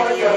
What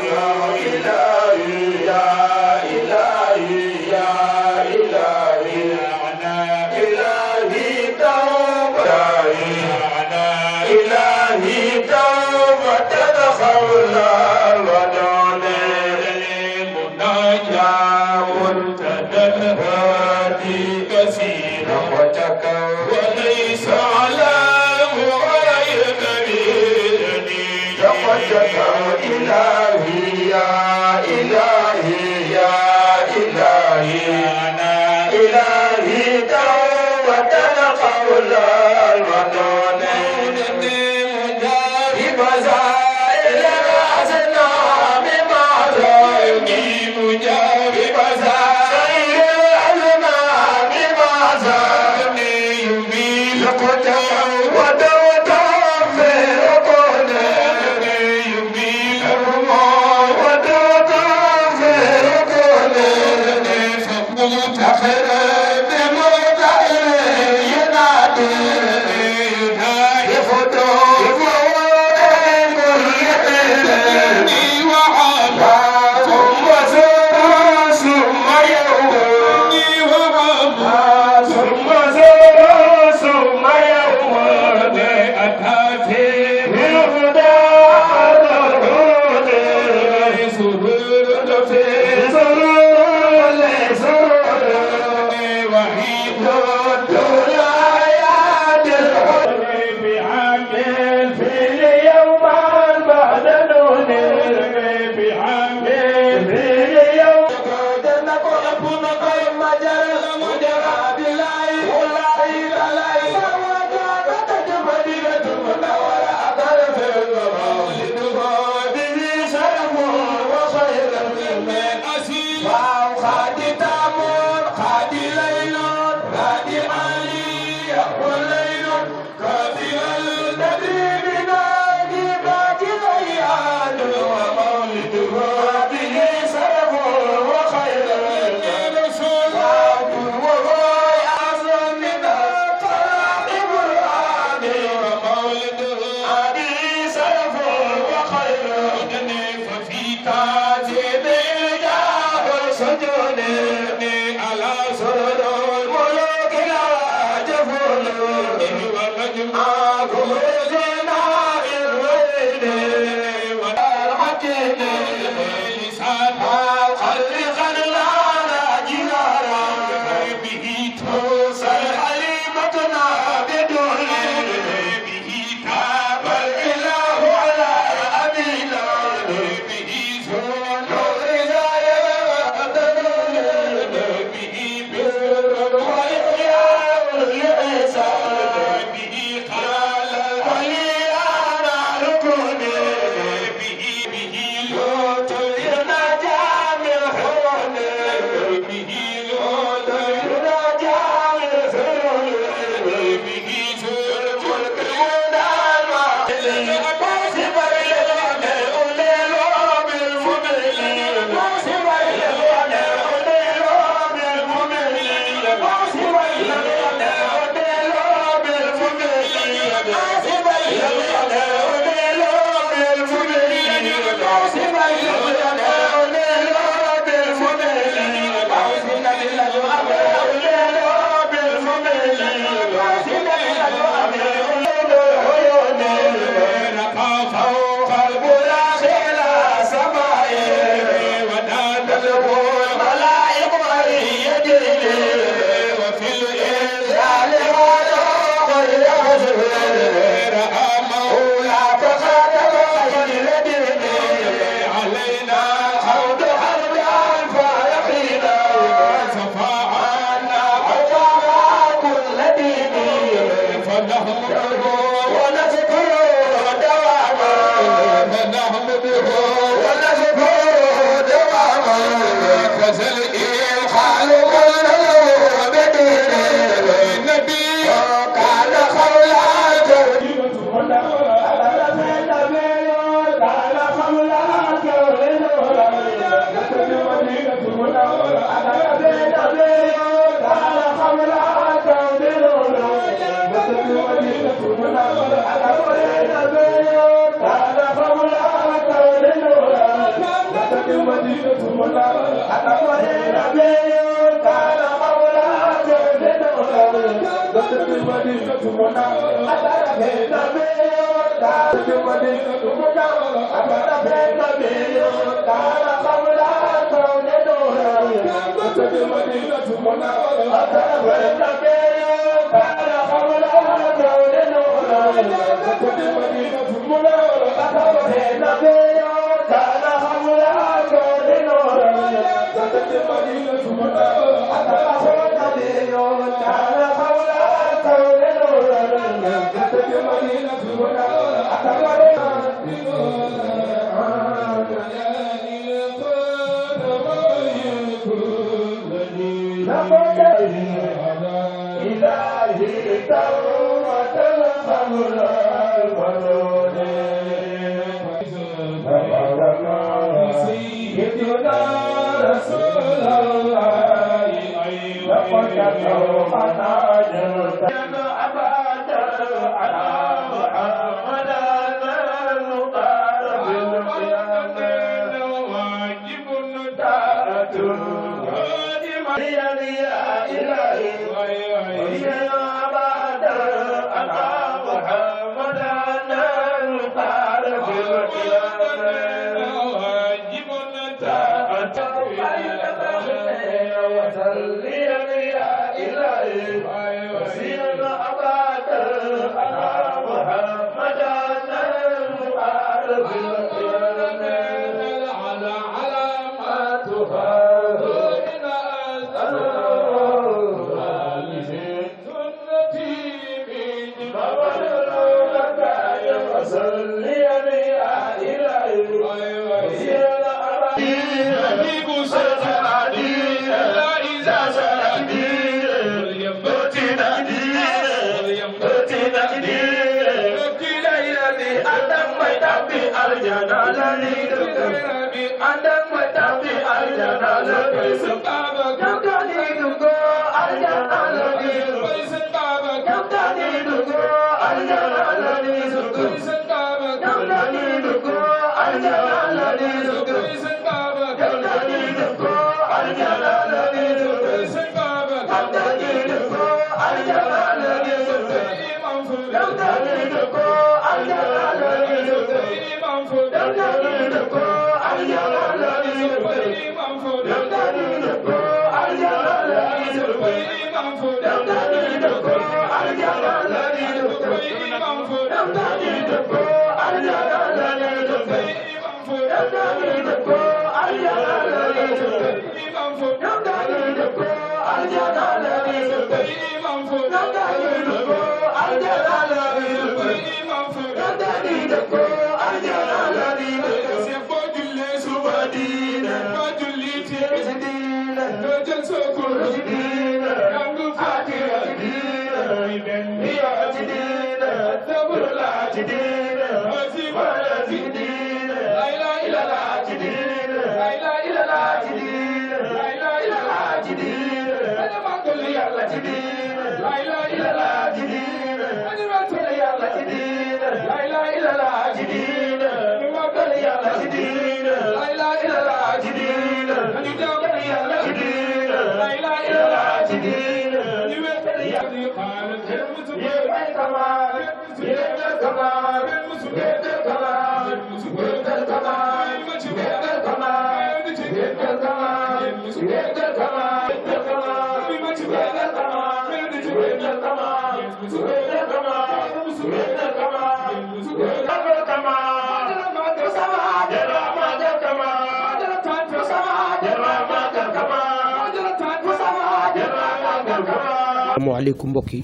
asalaamaaleykum mbokk yi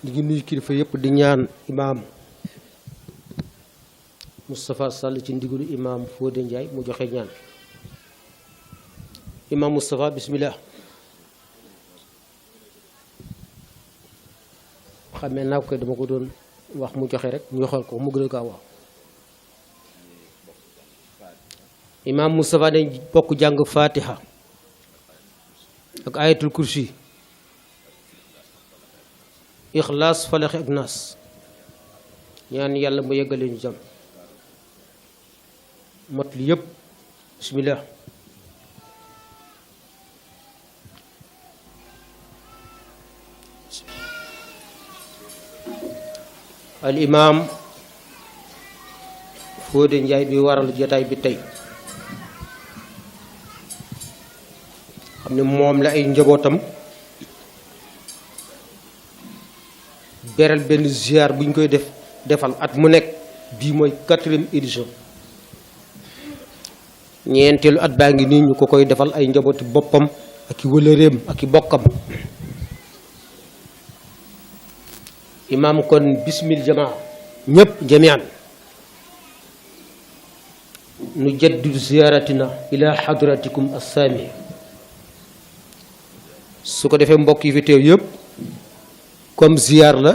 ñu ngi nuyu kilifa yëpp di ñaan imaam Moustapha Sall ci ndigalu imaam Fodé Ndiaye mu joxe ñaan imaam Moustapha bismillah. xamee naa ko dama ko doon wax mu joxe rek ñu waxal ko mu gën a gaaw wax imaam Moustapha dañ bokk jàng Fatiha ak ayatul kursi ixlaas falax ak naas ñaan yàlla mu yeggale ñu jàmm mot li yëpp bismillah. al imam Fodé Ndiaye bi waral jotaay bi tey xam ne moom la ay njabootam beral benn ziar bu ñu koy defal at mu nekk bii mooy 4e édition ñeenteelu at baa ngi nii ñu ko koy defal ay njabooti boppam ak i wëlëreem ak i bokkam imaam kon bismil jamaa ñëpp jamian nu jaddidu ziyaratina ila hadratikum assaami su ko defee mbokk yi fi teew yëpp comme ziar la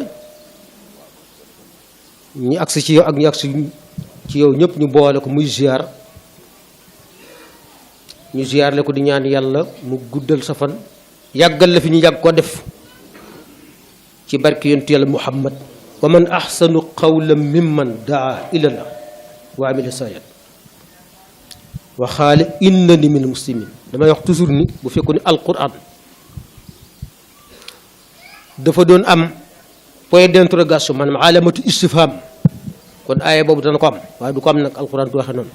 ñi agsi ci yow ak ñi agsi ci yow ñëpp ñu boole ko muy ziar ñu ziar la ko di ñaan yàlla mu guddal sa fan yàggal la fi ñu yàgg ko def ci barke yonent yàlla muhammad wa man ahsanu qawlan mimman daa ilallah wa amila saalihan wa xaale innani min muslimin damay wax toujours ni bu fekkoon ni alquran dafa doon am point d'interrogation maanaam alamatu istifham kon aaya boobu dana ko am waaye du ko am nag alquran du waxe noonu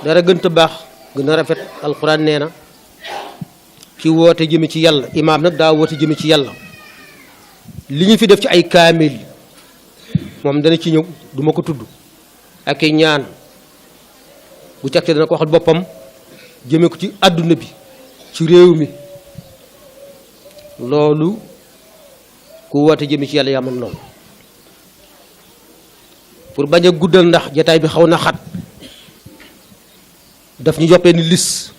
dara gën a baax gën a rafet alquran nee na ki woote jëme ci yàlla imaam nag daa woote jëme ci yàlla li ñu fi def ci ay kaamil moom dana ci ñëw du ma ko tudd ak i ñaan bu cagte dana ko waxal boppam jëme ko ci àdduna bi ci réew mi loolu ku woote jëme ci yàlla yaa mën loolu pour bañ a guddal ndax jataay bi xaw na xat daf ñu joppee ni lis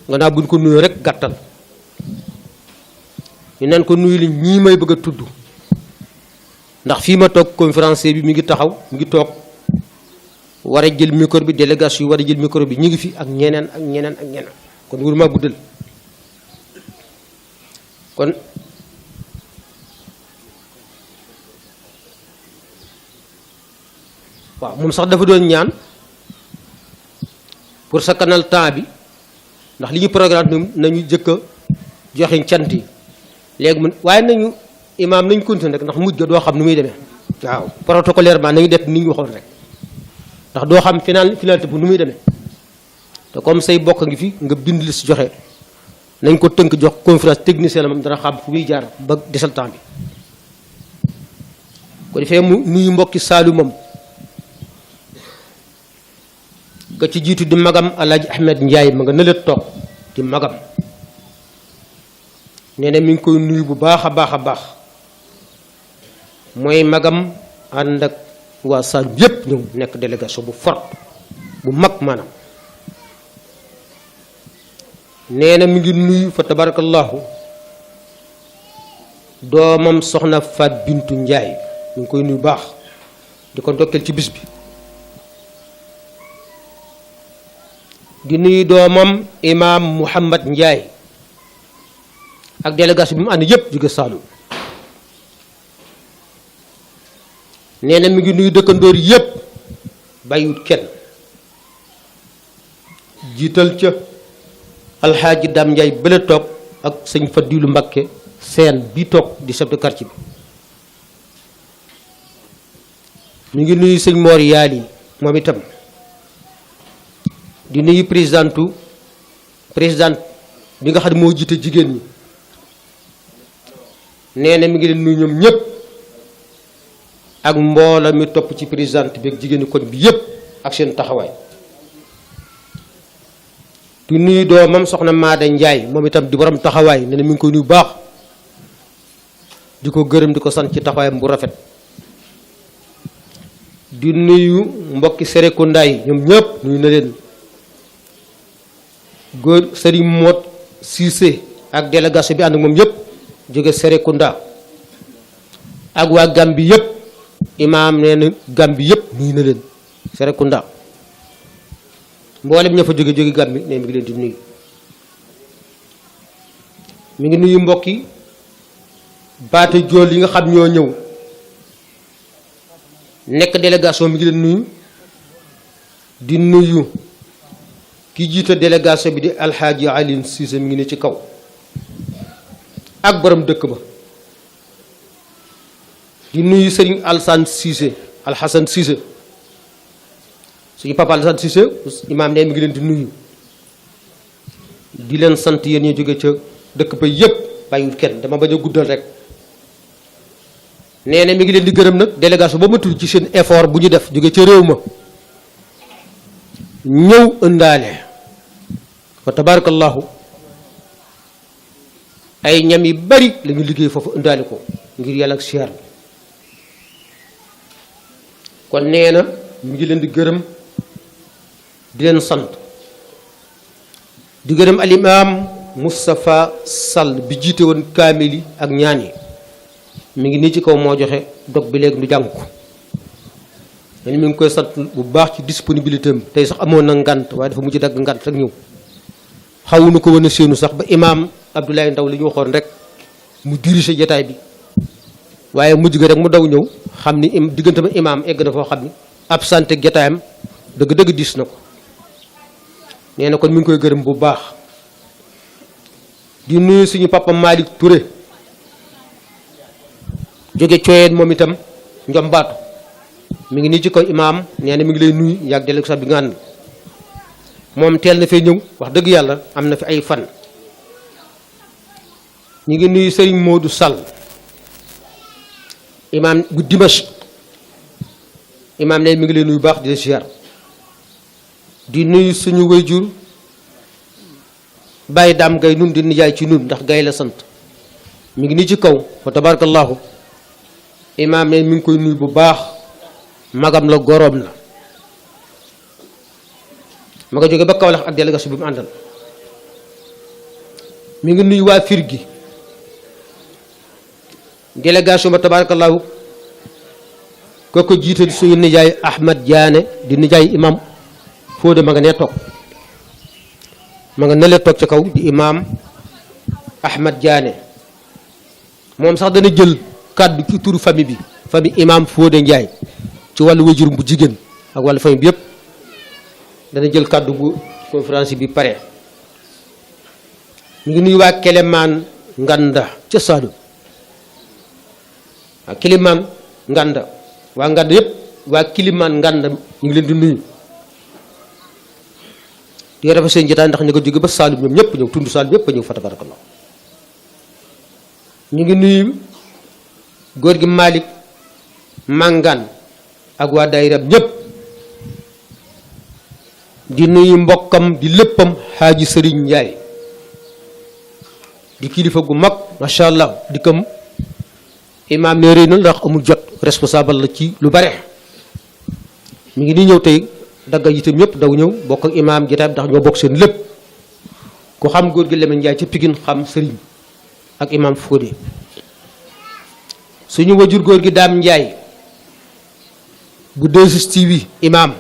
nga naa buñ ko nuyoo rek gàttal ñu naan ko nuyu li ñii may bëgg a tudd ndax fii ma toog conférencier bi mi ngi taxaw mi ngi toog war a jël micro bi délégation yi war a jël micro bi ñu ngi fi ak ñeneen ak ñeneen ak ñeneen kon wuru maa guddal kon waaw moom sax dafa doon ñaan pour sa kanal temps bi ndax li ñu programme nañu jëkk a joxe cant yi léegi mun waaye nañu imaam nañu continuer rek ndax mujj ga doo xam nu muy demee waaw protocolairement nañu def ni ñu waxoon rek ndax doo xam finalité bu nu muy demee te comme say bokk ngi fi nga bind li si joxe nañ ko tënk jox conférence technicien la moom dana xam fu muy jaar ba desal temps bi ko defee mu nuyu mbokki Saalumam ka ci jiitu di magam Alaaji Ahmed Ndiaye ma nga nële toog di magam nee na mi ngi koy nuyu bu baax a baax a baax mooy magam ànd ak waa Saalum yépp ñëw nekk délégation bu fort bu mag maanaam nee na mi ngi nuyu fa tabarakallahu doomam soxna Fat Bintu Ndiaye mi ngi koy nuyu baax di ko ndokkeel ci bis bi di nuyu doomam imaam Mouhamad Ndiaye ak délégation bi mu ànd yépp jóge Saalum nee na mi ngi nuyu dëkkandoor yépp bàyyiwut kenn jiital ca alxaaji Dam Ndiaye bële toog ak sëñ Fadilu Mbakke seen bi toog di chef de quartier bi mi ngi nuyu sëñ Mor Yaali moom itam di nuyu présidente bi nga xam ne moo jiite jigéen ñi nee na mi ngi leen nuyu ñoom ñépp ak mboola mi topp ci présidente bi ak jigéen ñi koñ bi yépp ak seen taxawaay di nuyu doomam soxna Maada Njaay moom itam di borom taxawaay nee na mi ngi koy nuyu baax di ko gërëm di ko sant ci taxawaayam bu rafet di nuyu mbokki Serekunda yi ñoom ñépp nuyu na leen góor Sëriñ Moot Siise ak délégation bi ànd ak moom yépp jóge Serekunda ak waa Gambi yépp imaam nee na Gambi yépp nuyu na leen Serekunda mboolem ña fa jóge Gambi ne mi ngi leen di nuyu mi ngi nuyu mbokki baate jool yi nga xam ñoo ñëw nekk délégation mi ngi leen nuyu di nuyu ki jiite délégation bi di alxaaji Alioune Cissé mi ngi ne ci kaw ak borom dëkk ba di nuyu sëriñ Alsane Cissé Alxasan Cissé suñu papa Alsane Cissé imaam ne mi ngi leen di nuyu di leen sant yéen ñu jóge ca dëkk ba yépp bàyyiwul kenn dama bañ a guddal rek nee na mi ngi leen di gërëm nag délégation ba ma tudd ci seen effort bu ñu def jóge ca réew ma ñëw ëndaale fa tabarakallahu ay ñam yi bari la ñu liggéey foofu ëndaale ko ngir yàlla ak siyaar kon nee na mi ngi leen di gërëm di leen sant di gërëm al imam Moustapha Sall bi jiite woon kaamil yi ak ñaan yi mi ngi nii ci kaw moo joxe dog bi léegi nu jàng ko dañu mi ngi koy sant bu baax ci disponibilité am tey sax amoon na ngant waaye dafa mujj dagg ngant rek ñëw xawuñu ko wane séenu sax ba imaam Abdoulaye Ndaw li ñu waxoon rek mu dirigé jataay bi waaye mujj ga rek mu daw ñëw xam ni diggante ma imaam egg na foo xam ni absenté jataayam dëgg-dëgg diis na ko nee na kon mi ngi koy gërëm bu baax di nuyu suñu papa Malick Touré jóge Coyeen moom itam njombaatu mi ngi nii ci kaw imaam nee na mi ngi lay nuyu yàgg délégation sax bi nga ànd moom teel na fee ñëw wax dëgg yàlla am na fi ay fan ñu ngi nuyu Serigne Modou Sall imaam bu Dimash imaam ne mi ngi lay nuyu baax di la ziar di nuyu suñu wayjur bàyyi daam gay nun di nijaay ci nun ndax gay la sant mi ngi nii ci kaw fa tabarakallahu imaam ne mi ngi koy nuyu bu baax magam la goroom la ma nga jóge ba Kaolack ak délégation bi mu àndal mi ngi nuyu waa fir gi délégation ba tabarakallahu kooku jiite suñu nijaay Ahmad Diané di nijaay imam Fodé ma nga nee toog ma nga nelee toog ca kaw di imam Ahmad Diané moom sax dana jël kàddu ci turu famille bi famille imam Fodé Ndiaye ci wàllu wajurum bu jigéen ak wàllu famille bi yépp dana jël kàddu bu conférence bi pare ñu ngi nuyu waa Kélémaan Nganda ca Saalum waa Kélémaan Nganda waa Nganda yépp waa Kélémaan Nganda ñu ngi leen di nuyu di rafet seen jotaay ndax ñu ko jóge ba Saalum ñoom ñëpp ñëw tund Saalum yépp a ñëw fa tabarakallah ñu ngi nuyu góor gi Malick Mangan ak waa daayira ñëpp di nuyu mbokkam di léppam xaaji Sëriñ Njaay di kilifa gu mag macha allah di kam imaam ne réy na ndax amul jot responsable la ci lu bare mi ngi nii ñëw tey dagga itam ñëpp daw ñëw bokk ak imaam jotaay ndax ñoo bokk seen lépp ku xam góor gi Lemen Njaay ca Pikine xam sëriñ ak imaam Fodé suñu wajur góor gi Daam Njaay bu 2STV imaam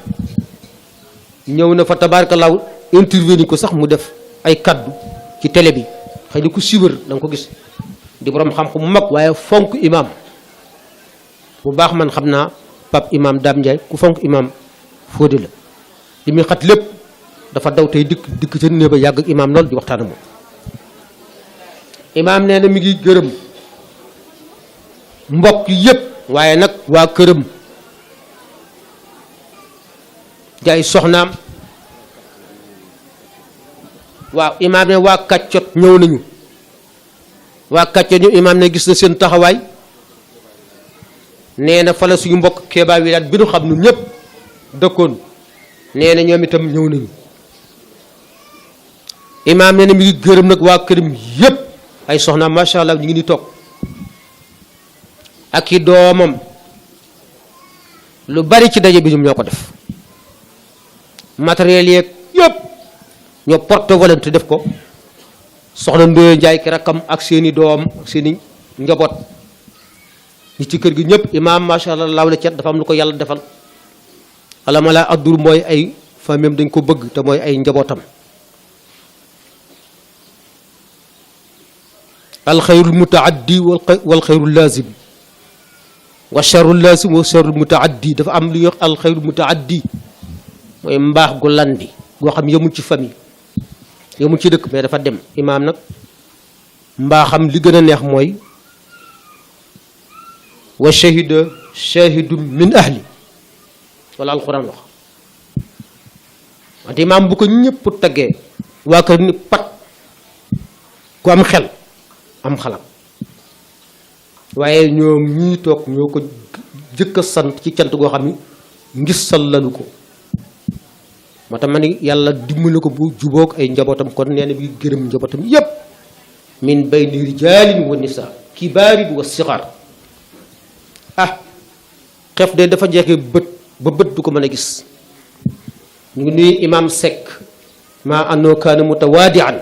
ñëw na fa tabarakallahu intervenir ko sax mu def ay kaddu ci télé bi xëy na ku siiwër da nga ko gis di borom xam-xam mu mag waaye fonk imaam bu baax man xam naa pap imaam Daam Njaay ku fonk imaam Fodé la li muy xat lépp dafa daw tey dikk ca néeg ba yàgg ak imaam lool di waxtaan moom imaam nee na mi ngi gërëm mbokk yépp waaye nag waa këram jaay soxnaam waaw imaam ne waa kàccot ñëw nañu waa kàccot ñu imaam ne gis na seen taxawaay nee na fa la suñu mbokk keebaa wi daal bi nu xam nu ñëpp dëkkoon nee na ñoom itam ñëw nañu imaam nee na mi ngi gërëm nag waa këram yépp ay soxnaam macha allah ñu ngi ni toog ak i doomam lu bari ci daje bi ñoom ñoo ko def matériel yeeg yëpp ñoo porte volonté def ko soxna Ndoye Njaay ki rakkam ak seeni doom ak seeni njaboot ñi ci kër gi ñëpp imaam macha allah laaw la cet dafa am lu ko yàlla defal alama laa addur mooy ay famille dañ ko bëgg te mooy ay njabootam alxayrul mutaaddi wal xayrul laazim wa charrul laazim wa charrul mutaaddi dafa am lu ñuy wax alxayrul mutaaddi mooy mbaax gu landi goo xam yemul ci famille yemul ci dëkk mais dafa dem imaam nag mbaaxam li gën a neex mooy wa shahida shahidun min ahli wala alquran wax wante imaam bu ko ñëpp taggee waa kër ni pat ku am xel am xalam waaye ñoom ñii toog ñoo ko jëkk a sant ci cant goo xam ni ngisal lañu ko moo tax ma ni yàlla dimbali ko bu jubóog ay njabootam kon nee na bi gërëm njabootam yépp min bayni rijaalin wa nisaa kibaarin wa sixaar xef de dafa jeexee bët ba bët du ko mën a gis ñu ngi nuyu imam Seck maa annoo kaana mutawaadian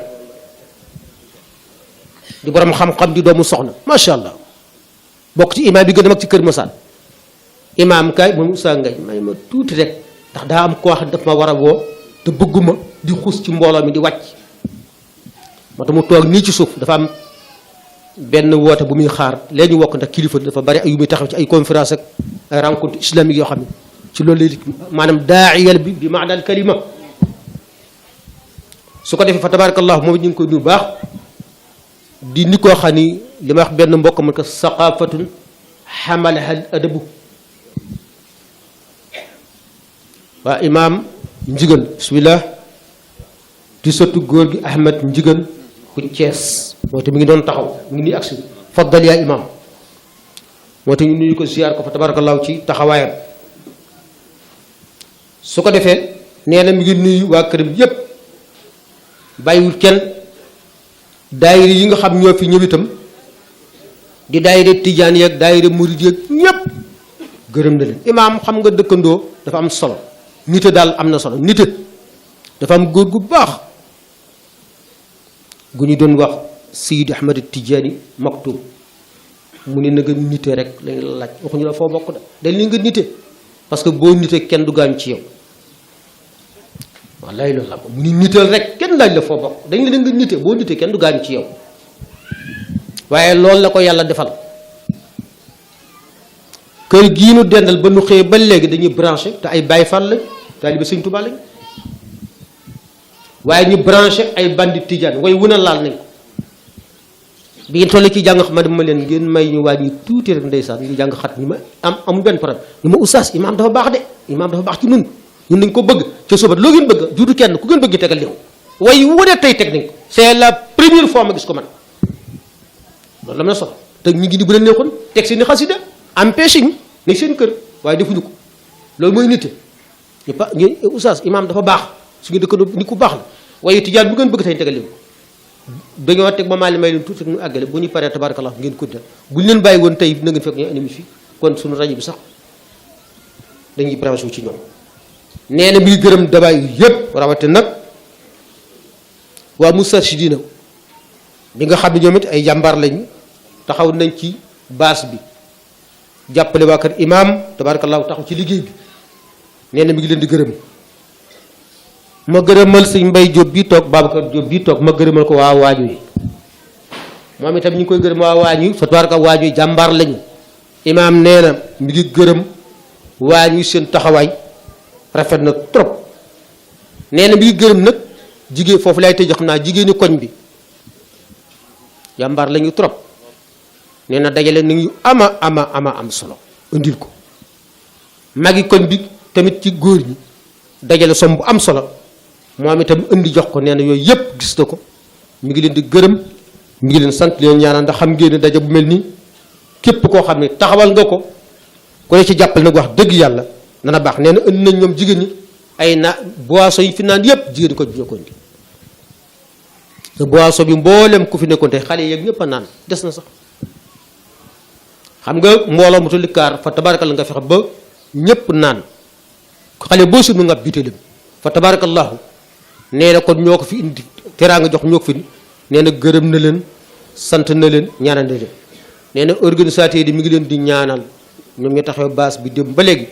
di borom xam-xam di doomu soxna macha allah bokk ci imam bi gën a mag ci Kër Masaan imam kay moom Oustaz Ngagne may ma tuuti rek ndax daa am koo xam ne daf ma war a woo te bëgguma di xuus ci mbooloo mi di wàcc moo tax mu toog nii ci suuf dafa am benn woote bu muy xaar léegi ñu wokk ndax kilifa dafa bari ay yu muy taxaw ci ay conférence ak ay rencontre islamique yoo xam ne ci loolu lay maanaam daayal bi maanaam kalima su ko defee fa tabarakallah moom ñu ngi koy nuyu baax di ni koo xam ni li ma wax benn mbokk man ko saqafatun xamalaha adabu waa imaam Njigal bismillah di sotti góor gi Ahmed Njigal ku Cees moo te mi ngi doon taxaw mi ngi nii agsi faddal yaa imaam moo te ñu nuyu ko ziyaar ko fa tabarakallahu ci taxawaayam su ko defee nee na mi ngi nuyu waa këram yépp bàyyiwul kenn daayira yi nga xam ñoo fi ñëw itam di daayira tijaan yeeg daayira murid yeeg ñépp gërëm na leen imaam xam nga dëkkandoo dafa am solo nite daal am na solo nite dafa am góor gu baax gu ñu doon wax Seydi Ahmad Tijaani Maktoum mu ne na nga nite rek lañ la laaj waxuñu la foo bokk da dañ li nga nite parce que boo nite kenn du gaañ ci yow wallaay loolu la ko mu ni nital rek kenn laaj la foo bokk dañ la nga nite boo nite kenn du gaañ ci yow waaye loolu la ko yàlla defal kër gii nu dendal ba nu xëyee ba léegi dañuy branché te ay Baay Faal lañ taalibe Sëñ Tuubaa lañ waaye ñu branché ay bandi tijaan way wuna laal nañ ko bi ngeen toll ci jàng xam ma leen ngeen may ñu wàññi tuuti rek ndeysaan ñu jàng xat ñi ma amul benn problème ñu ma oustaz imaam dafa baax de imaam dafa baax ci ñun dañ ko bëgg ca subat loo ngeen bëgg juutu kenn ku ngeen bëgg tegal li ko way wane tey teg nañ ko c'est la première fois ma gis ko man loolu la ma soxla te ñu ngi ni bu leen neexoon teg seen i xasida empêché ñu ne seen kër waaye defuñu ko loolu mooy nit ñu oustaz imaam dafa baax su ngeen dëkkandoo ni ku baax la waaye tijaan bu ngeen bëgg tey tegal li ko dañoo teg ba maali may leen tuuti rek ñu àggale bu ñu paree tabarakallah ngeen ko def bu ñu leen bàyyi woon tey na ngeen fekk ñu animi fi kon suñu rajo bi sax dañuy branché wu ci ñoom nee na mi ngi gërëm dabaay yëpp rawate nag waa Moustarchidina bi nga xam ne ñoom it ay jàmbaar lañu taxaw nañ ci baas bi jàppale waa kër imaam tabarakallah taxaw ci liggéey bi nee na mi ngi leen di gërëm ma gërëmal sëñ Mbay Jóob bi toog Babacar Jóob bi toog ma gërëmal ko waa waañu yi moom itam ñu ngi koy gërëm waa waañu fa tabaraka waañu yi jàmbaar lañu imaam nee na mi ngi gërëm waañu seen taxawaay rafet na trop nee na mi ngi gërëm nag jigéen foofu lay tëj xam naa jigéeni koñ bi jàmbaar lañu trop nee na dajale nañu am solo indil ko magi koñ bi tamit ci góor ñi dajale som bu am solo moom itam indi jox ko nee na yooyu yëpp gis na ko mi ngi leen di gërëm mi ngi leen sant leen ñaanal ndax xam ngeen ne daje bu mel nii képp koo xam ne taxawal nga ko ku ne ci jàppal nag wax dëgg yàlla dana baax nee na indi nañ ñoom jigéen ñi ay boisson yi fi naan yëpp jigéen ko ñoo ko indi te boisson bi mboolem ku fi nekkoon tey xale yeeg ñëpp a naan des na sax xam nga mbooloo mu tulli kaar fa tabarakal nga fexe ba ñëpp naan xale boo sunu nga bitéelam fa tabarakallahu nee na kon ñoo ko fi indi teraanga jox ñoo ko fi nee na gërëm na leen sant na leen ñaanal na leen nee na organisateur yi mi ngi leen di ñaanal ñoom ñu taxaw baas bi dem ba léegi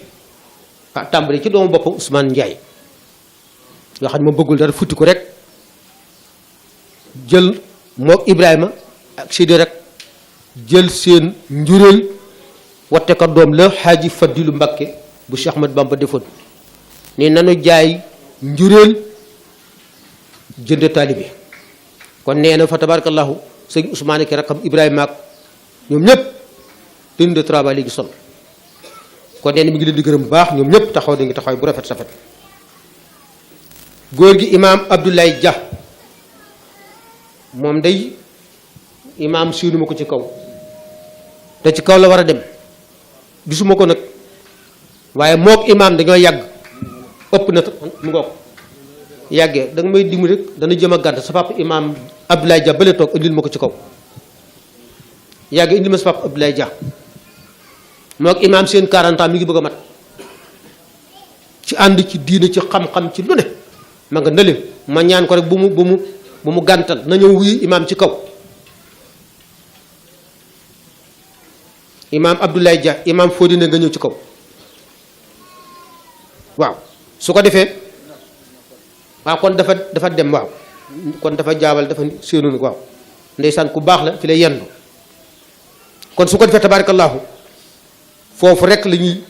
tàmbali ci doomu boppam Ousmane Ndiaye nga xam ne moom bëggul dara futti ko rek jël mook Ibrahima ak Sidi rek jël seen njuréel watte ko doom la Xaaji Fadilu Mbakke bu Cheikh Ahmad Bamba defoon ni nanu jaay njuréel jënd taalibe kon nee na fa tabarakallahu sëñ Ousmane ki rakam Ibrahima ak ñoom ñëpp tenue de travail léegi sol kon nee na mi ngi leen di gërëm bu baax ñoom ñëpp taxaw da ngi taxawaay bu rafet rafet góor gi imaam Abdoulaye Dia moom day imaam siinu ma ko ci kaw te ci kaw la war a dem gisuma ko nag waaye mook imaam dañoo yàgg ëpp na mu ngoog yàggee da nga may dimbali rek dana jëm a gàtt sa papa imaam Abdoulaye Dia bële toog indil ma ko ci kaw yàggee indil ma sa papa Abdoulaye Dia mook imaam seen 40 ans mi ngi bëgg a mat ci ànd ci diine ci xam-xam ci lu ne ma nga nële ma ñaan ko rek bu mu gàntal na ñëw wuyu imaam ci kaw imaam Abdoulaye Dia imaam Fodine nga ñëw ci kaw waaw su ko defee waaw kon dafa dem waaw kon dafa jaabal dafa séenoon waaw ndeysaan ku baax la fi lay yendu kon su ko defee tabarakallahu foofu rek la ñuy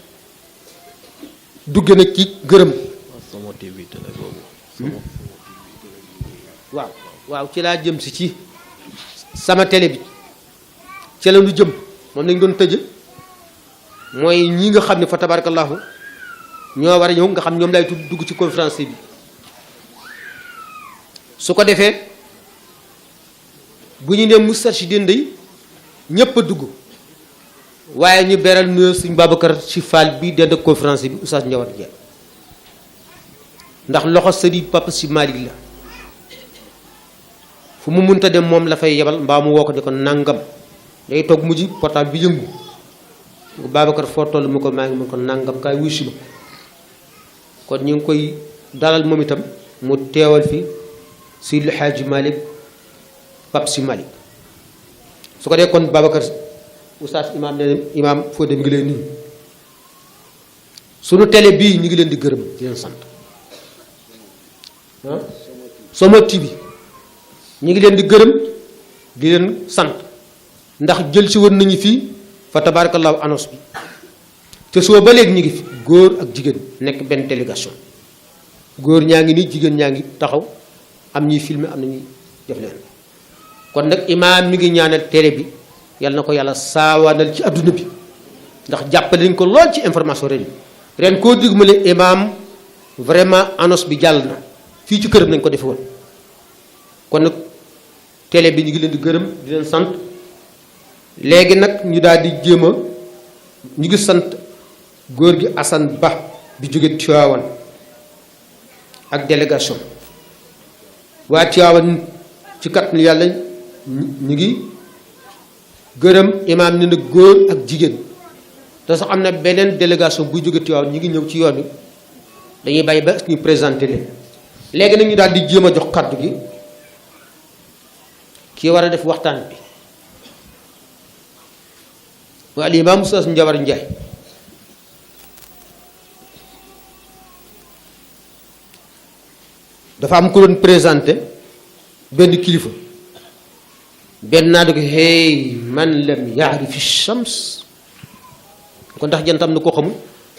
dugge nag ci gërëm waaw waaw ci laa jëm si ci sama télé bi ci la ñu jëm moom lañ doon tëje mooy ñi nga xam ne fa tabarakallahu ñoo war a ñëw nga xam ñoom lay dugg ci conférence bi su ko defee bu ñu nee Moustarchidine day ñépp a dugg waaye ñu beral nuyoo suñ Babacar ci Fall bi dend ak conférence bi Oustaz Ndiawar Dia ndax loxo sëriñ Papa Si Malick la fu mu munta dem moom la fay yebal mbaa mu woo ko di ko nangam day toog mujj portable bi yëngu Babacar foo toll mu ko maa ngi mu ko nangam kaay wuy si ma kon ñu ngi koy dalal moom itam mu teewal fi Seydi El Hadji Malick Papa Si Malick su ko dee kon Babacar Oustaz imaam ne imaam foo dem ngi leen nii sunu télé bii ñu ngi leen di gërëm di leen sant ah Somo TV ñu ngi leen di gërëm di leen sant ndax jël si woon nañu fii fa tabarakallahu annonce bi te soo ba léegi ñu ngi fi góor ak jigéen nekk benn délégation góor ñaa ngi nii jigéen ñaa ngi taxaw am ñuy filmer am na ñuy def leen kon nag imaam mi ngi ñaanal télé bi yal na ko yàlla saawaanal ci adduna bi ndax jàppale nañ ko lool ci information ren koo digg ma ne imaam vraiment annonce bi jàll na fii ci këram nañ ko defe woon kon nag télé bi ñu ngi leen di gërëm di leen sant léegi nag ñu daal di jéem a ñu ngi sant góor gi Assane Ba bi jóge Tivaouane ak délégation waa Tivaouane ci kat yàlla ñu ngi gërëm imaam ni nag góor ak jigéen te sax am na beneen délégation buy jóge Tivaouane ñu ngi ñëw ci yoon wi dañuy bàyyi ba ñu présenté leen léegi nag ñu daal di jéem a jox kàddu gi kii war a def waxtaan bi waa al imaam Oustaz Ndiawar Ndiaye dafa am ku doon présenté benn kilifa benn naa di ko hey man lam yaarifi shams ko ndax jant am na koo xamul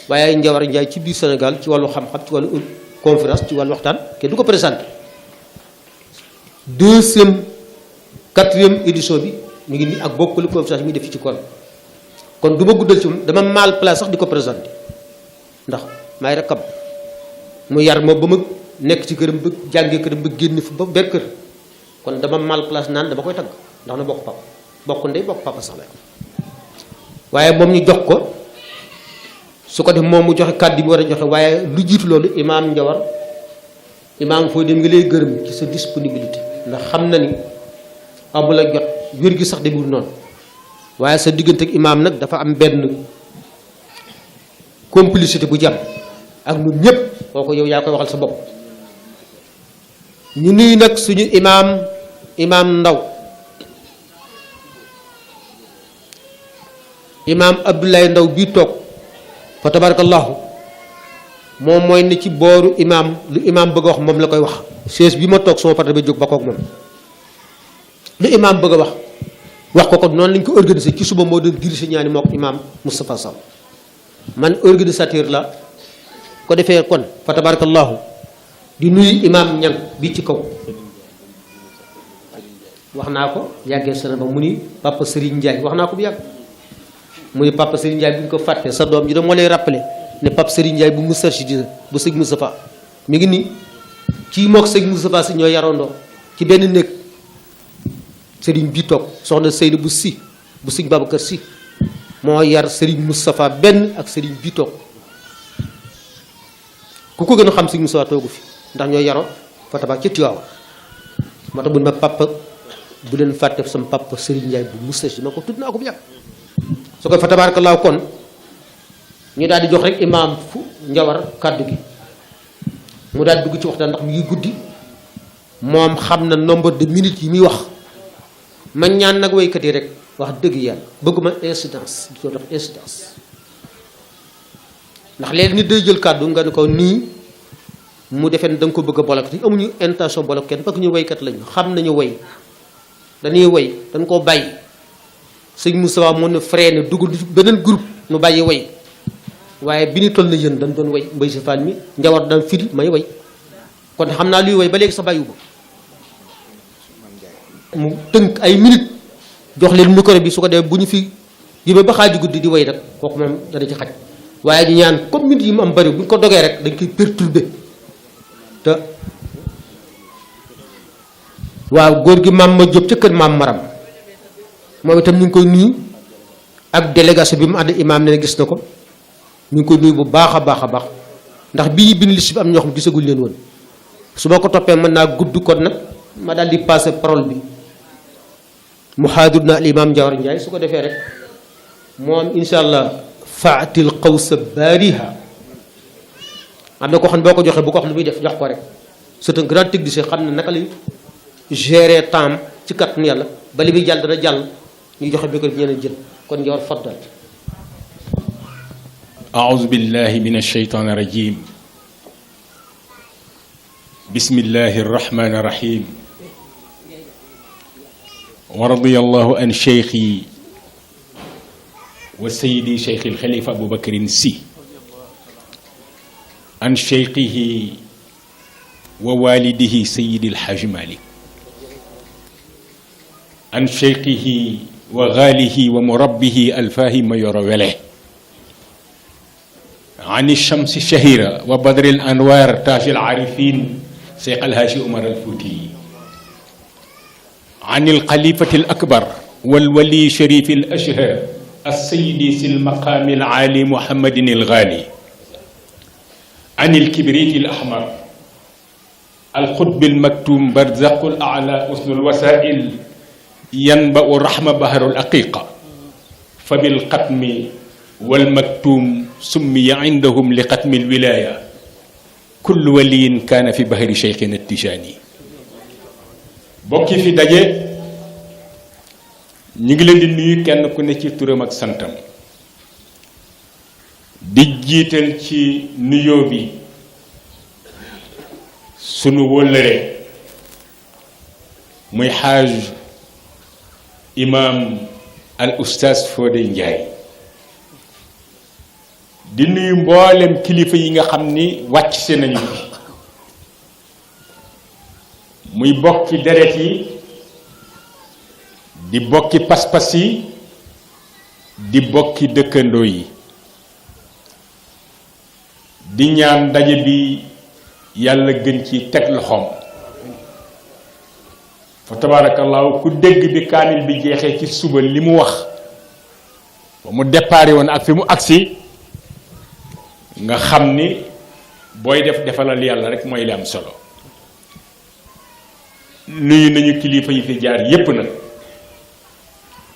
waaye Ndiawar Ndiaye ci biir Sénégal ci wàllu xam-xam ci wàllu conférence ci wàllu waxtaan kenn du ko présenté 4e édition bi mu ngi nii ak bokkul conférence mi def ci kon du ma guddal ci moom dama mal place sax di ko présenté ndax maay rakkam mu yar ma ba ma nekk ci këram ba jàngee këram ba génn fa ba ber kër kon dama mal place naan dama koy tagg ndax na bokk papa bokk ndey bokk papa sax la waaye moom ñu jox ko su ko def moom mu joxe kàddu bi war a joxe waaye lu jiitu loolu imaam Ndiawar imaam foo dem ngi lay gërëm ci sa disponibilité ndax xam na ni amul a jot wér gi sax demul noonu waaye sa diggante ak imaam nag dafa am benn complicité bu jàpp ak ñun ñëpp kooku yow yaa koy waxal sa bopp ñu nuyu nag suñu imaam Ndaw imaam Abdoulaye Ndaw bii toog fa tabarakallahu moom mooy ne ci booru imaam lu imaam bëgg a wax moom la koy wax chaise bi ma toog sama parti ba jóg ba kook moom lu imaam bëgg a wax ko noonu lañ ko organisé ci suba moo doon dirigé ñaani moo ko imaam Moustapha Sall man organisateur la ko defee kon fa tabarakallahu di nuyu imaam ñan bi ci kaw wax naa ko yàggee sana ba mu ni Papa Serigne Ndiaye wax naa ko bu yàgg muy papa Serigne Ndiaye bu ñu ko fàtte sa doom ji da moo lay rappelé ne papa Serigne Ndiaye bu Moustarchidina bu sëñ Moustapha mi ngi nii kii mook sëñ Moustapha si ñoo yarandoo ci benn néeg Serigne bii toog soxna Seyna bu si bu sëñ Babacar si moo yar Serigne Moustapha benn ak Serigne bii toog ku ko gën a xam sëñ Moustapha toogu fi ndax ñoo yaroo fa tabax ca Tiwaawan moo tax bu ne ma papa bu leen fàtte sama papa Serigne Ndiaye bu Moustarchidina ma ko tudd naa ko bu yàgg su ko fa tabaarakallaahu kon ñu daal di jox rek imaam fu njawar kàddu gi mu daal di dugg ci waxtaan ndax mi ngi guddi moom xam na nombre de minutes yi muy wax ma ñaan nag waykat yi rek wax dëgg yàlla bëgguma incidence di ko def incidence ndax léegi nit day jël kàddu nga ne ko nii mu defee ne da nga ko bëgg a bolok te amuñu intention bolok kenn parce que ñu waykat lañu xam nañu way dañuy way dañ koo bàyyi sëñ Moustapha moo ne freiné dugg beneen groupe nu bàyyi way waaye bi ñu toll na yéen dañ doon way mbay si fan mi njawar daan firi may way kon xam naa luy way ba léegi sa bàyyiwu ba mu tënk ay minutes jox leen micro bi su ko defee bu ñu fi yóbbee ba xaaju guddi di way rek kooku moom dana ci xaj waaye di ñaan comme minutes yi mu am bëri bu ñu ko dogee rek dañ koy perturbé te waaw góor gi maam ma jóg ca kër maam maram moom itam ñu ngi koy nuyu ak délégation bi mu ànd imaam ne gis na ko ñu ngi koy nuyu bu baax a baax a baax ndax bii ñu bind liste bi am ñoo xam gisaguñ leen woon su ma ko toppee mën naa gudd kon nag ma daal di passé parole bi muhaadir na al imaam Njawar Njaay su ko defee rek moom insha allah faatil qawsa baariha am na ko xam ne boo ko joxee bu ko wax lu muy def jox ko rek c'est un grand technicien xam ne naka lay gérer temps ci kàttanu yàlla ba li muy jàll dana jàll ñu joxe bi ko ñeneen jël kon Njawar faddal أعوذ بالله من الشيطان الرجيم بسم الله الرحمن الرحيم ورضي الله عن شيخي وسيدي شيخ الخليفة أبو بكر سي عن شيخه ووالده سيد الحاج مالك عن شيخه وغاله ومربه الفاهم يروله عن الشمس الشهيرة وبدر الأنوار تاج العارفين شيخ الهاشي عمر الفوتي عن الخليفة الأكبر والولي شريف الأشهر السيد ذي المقام العالي محمد الغالي عن الكبريت الأحمر القطب المكتوم برزق الأعلى أسن الوسائل ينبأ الرحمة بحر الأقيقة فبالقتم والمكتوم سمي عندهم لختم الولاية كل ولي كان في بحر شيخنا التجاني bokki fi daje ñu ngi leen di nuyu kenn ku ne ci turam ak santam di jiital ci nuyoo bi sunu wóllëre muy xaaj imam al oustaz Fodé Ndiaye di nuyu mboolem kilifa yi nga xam ni wàcc see nañu fi muy bokki deret yi di bokki pas-pas yi di bokki dëkkandoo yi di ñaan daje bi yàlla gën ci teg loxoom fa tabaarakallaahu ku dégg bi kaamil bi jeexee ci suba li mu wax ba mu déparé woon ak fi mu agsi nga xam ni booy def defalal yàlla rek mooy li am solo nuyu nañu kilifa yi fi jaar yépp nag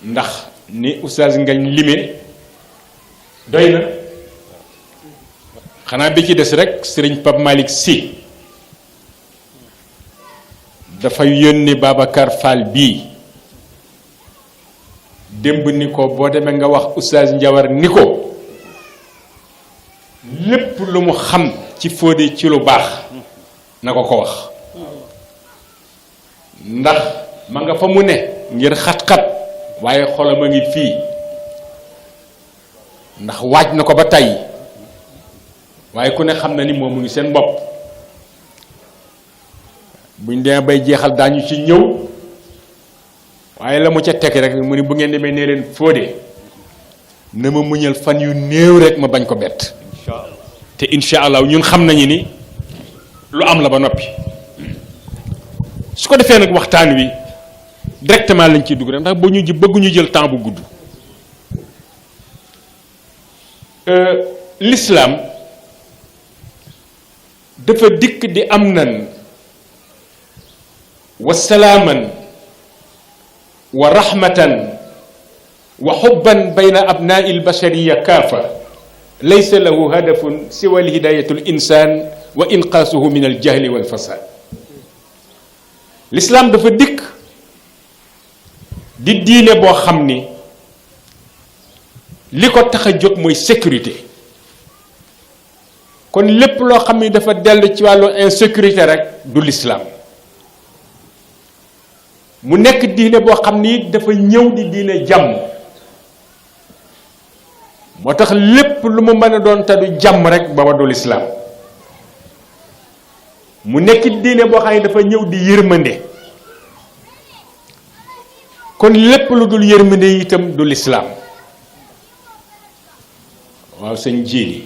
ndax ni oustaz Ngagne lime doy na xanaa bi ci des rek sëriñ Pape Malick Sy dafa yónni Babacar Fall bii démb ni ko boo demee nga wax oustaz Njawar ni ko lépp lu mu xam ci Fodé ci lu baax na ko ko wax ndax ma nga fa mu ne ngir xat-xat waaye xolam a ngi fii ndax waaj na ko ba tey waaye ku ne xam na ni moom mu ngi seen bopp buñ demee bay jeexal daañu ci ñëw waaye la mu ca teg rek mu ni bu ngeen demee nee leen Fodé na ma muñal fan yu néew rek ma bañ ko bett te incha allah ñun xam nañu ni lu am la ba noppi. su ko defee nag waxtaan wi directement lañ ciy dugg rek ndax bëgguñu jël temps bu gudd. L'islam dafa dikk di am nan wa salaaman wa rahmatan wa xubban bayna abnaai albashariya kaafa laysa lahu hadafun siwa alhidayatu alinsan wa inqaasuhu min aljahli walfasad. L'islam dafa dikk di diine boo xam ni li ko tax a jóg mooy sécurité. kon lépp loo xam ni dafa dellu ci wàllu insécurité rek du l'islam. mu nekk diine boo xam ni dafa ñëw di diine jàmm. moo tax lépp lu mu mën a doon te du jàmm rek booba du l'islam. mu nekk diine boo xam ni dafa ñëw di yërmande. kon lépp lu dul yërmande itam du l'islam. waaw sëñ jiili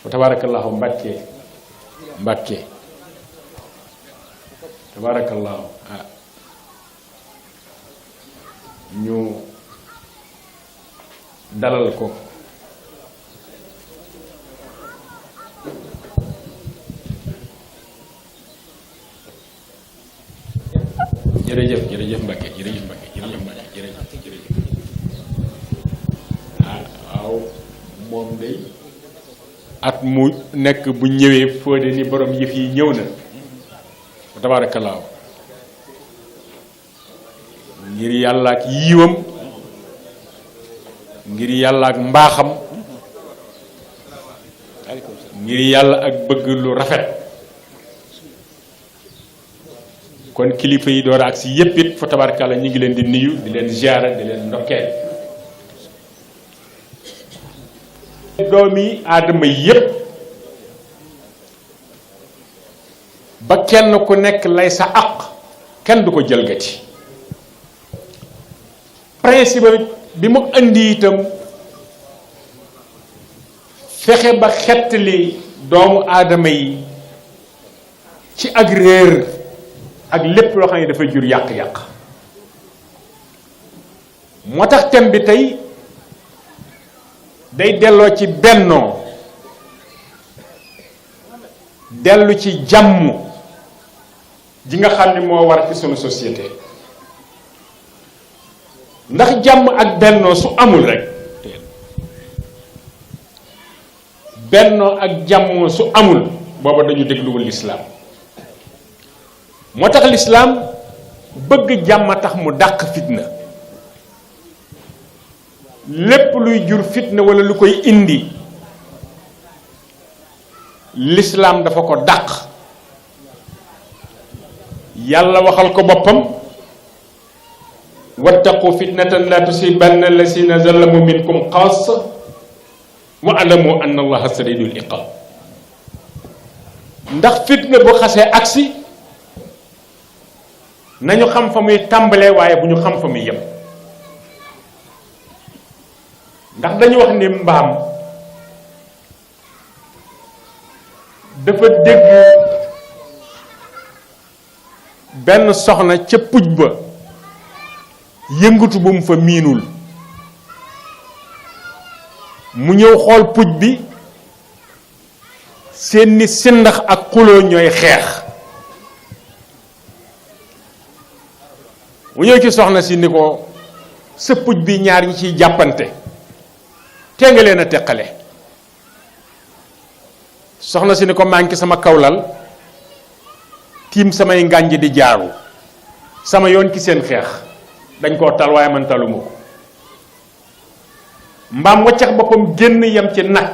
fa tabarakallahu Mbàkke tabarakallahu ñu dalal ko jërëjëf Mbàkke waaw moom day at mu nekk bu ñëwee Fodé ni borom yëf yi ñëw na tabaarakallaahu ngir yàlla ak yiiwam ngir yàlla ak mbaaxam ngir yàlla ak bëgg lu rafet. kon kilifa yi door ak si yépp it fa tabaarakallaahu ñu ngi leen di nuyu di leen ziyaara di leen ndokkeel. doomi aadama yépp ba kenn ku nekk lay sa àq kenn du ko jëlgati. principe bi mu indi itam fexe ba xettali doomu aadama yi ci ak réer ak lépp loo xam ne dafa jur yàq-yàq. moo tax thème bi tey day delloo ci bennoo dellu ci jàmm ji nga xam ne moo war ci sunu société. ndax jàmm ak bennoo su amul rek bennoo ak jàmm su amul booba dañu dégluwul lislaam. moo tax lislaam bëgg jàmm tax mu dàq fitna. lépp luy jur fitna walla lu koy indi lislaam dafa ko dàq. yàlla waxal ko boppam wattaqu fitnatan la tusibanna allasina zalamu minkum xaasa wa alamu anna allaha sadidul iqab. ndax fitna bu xasee agsi nañu xam fa muy tàmbalee waaye bu ñu xam fa muy yem. ndax dañu wax ni mbaam dafa dégg benn soxna ca puj ba yëngatu bu mu fa miinul mu ñëw xool puj bi seen ni sindax ak xuloo ñooy xeex. mu ñëw ci soxna si ni ko sa puj bi ñaar ñi ciy jàppante tee nga leen a teqale. soxna si ni ko maa ngi sama kawlal tiim samay ngànj di jaaru sama yoon ci seen xeex dañ koo tal waaye man taluma ko. mbaam waccax boppam génn yem ci nag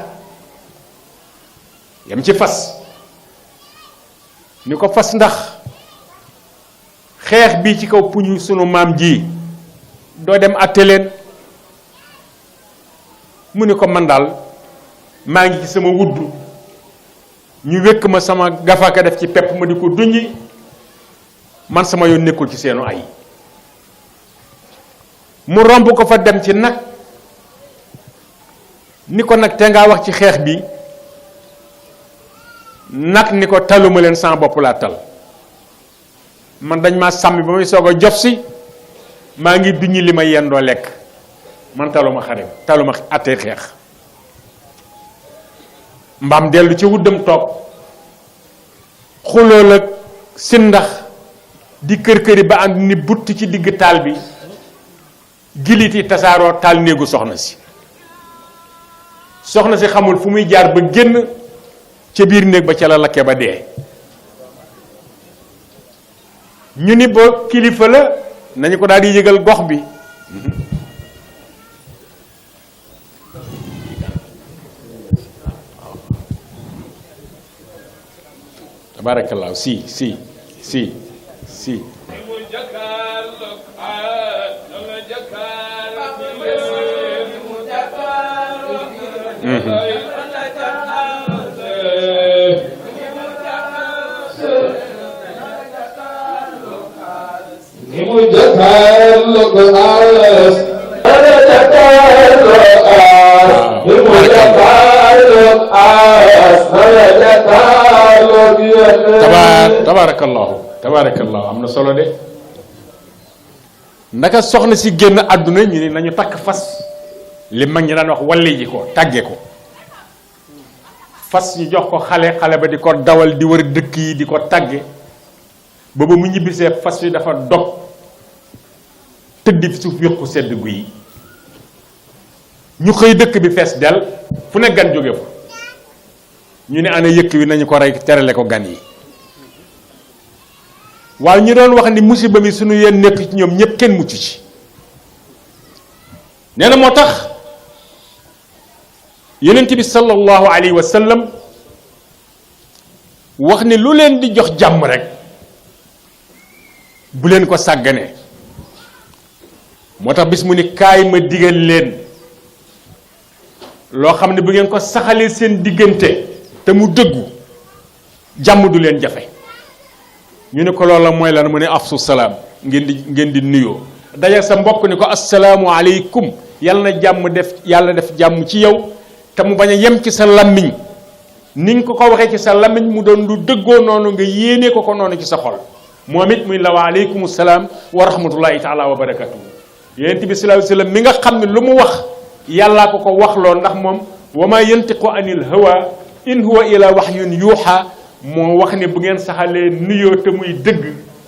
yem ci fas ni ko fas ndax xeex bi ci kaw puñu sunu maam ji doo dem àtte leen. mu ni ko man daal maa ngi ci sama wudd ñu wékk ma sama gafaka def ci pepp ma di ko duñi man sama yoon nekkul ci seenu ay. mu romb ko fa dem ci nag ni ko nag te ngaa wax ci xeex bi nag ni ko taluma leen sama bopp laa tal man dañ ma sàmmi ba may soog a jof si maa ngi duñi li ma yendoo lekk man taluma xare taluma attee xeex mbaam dellu ci wuddam toog xulool ak sindax di kër-këri ba ànd ni butt ci digg taal bi giliti tasaaroo taal néegu soxna si xamul fu muy jaar ba génn ca biir néeg ba ca la lakke ba dee ñu ni ba kilifa la nañu ko daal di yëgal gox bi tabaarakallaahu si tabaarakallaahu am na solo de naka soxna si génn àdduna ñu ne nañu takk fas li mag ñi daan wax walli ji ko tàgge ko fas ñu jox ko xale ba di ko dawal di wër dëkk yi di ko tàgge ba mu ñibbisee fas yi dafa dog tëdd fi suuf yëqu sedd gu yi ñu xëy dëkk bi fees del fu ne gan jóge fa ñu ne ana yëkk wi nañu ko rey terale ko gan yi waaye ñu doon wax ni musiba mi suñu yéen nekk ci ñoom ñëpp kenn mucc ci nee na moo tax yonent bi sallallahu alayhi wa sallam wax ni lu leen di jox jàmm rek bu leen ko sàggane moo tax bis mu ni kaay ma digal leen loo xam ne bu ngeen ko saxalee seen diggante te mu dëggu jàmm du leen jafe ñu ne ko loolu la mooy lan mu ne afsu salaam ngeen di nuyoo daje sa mbokk ni ko assalaamu aleykum yàlla def jàmm ci yow te mu bañ a yem ci sa làmmiñ ni nga ko waxee ci sa làmmiñ mu doon lu dëggoo noonu nga yéenee ko noonu ci sa xol moom it muy la wa aleykum salaam wa rahmatullahi taala wa barakatuh yonent bi sallallahu alayhi wa sallam mi nga xam ne lu mu wax yàllaa ko wax loo ndax moom wa ma yantiqu anil hawa in huwa ila wahyun yuuxa moo wax ne bu ngeen saxalee nuyoo te muy dëgg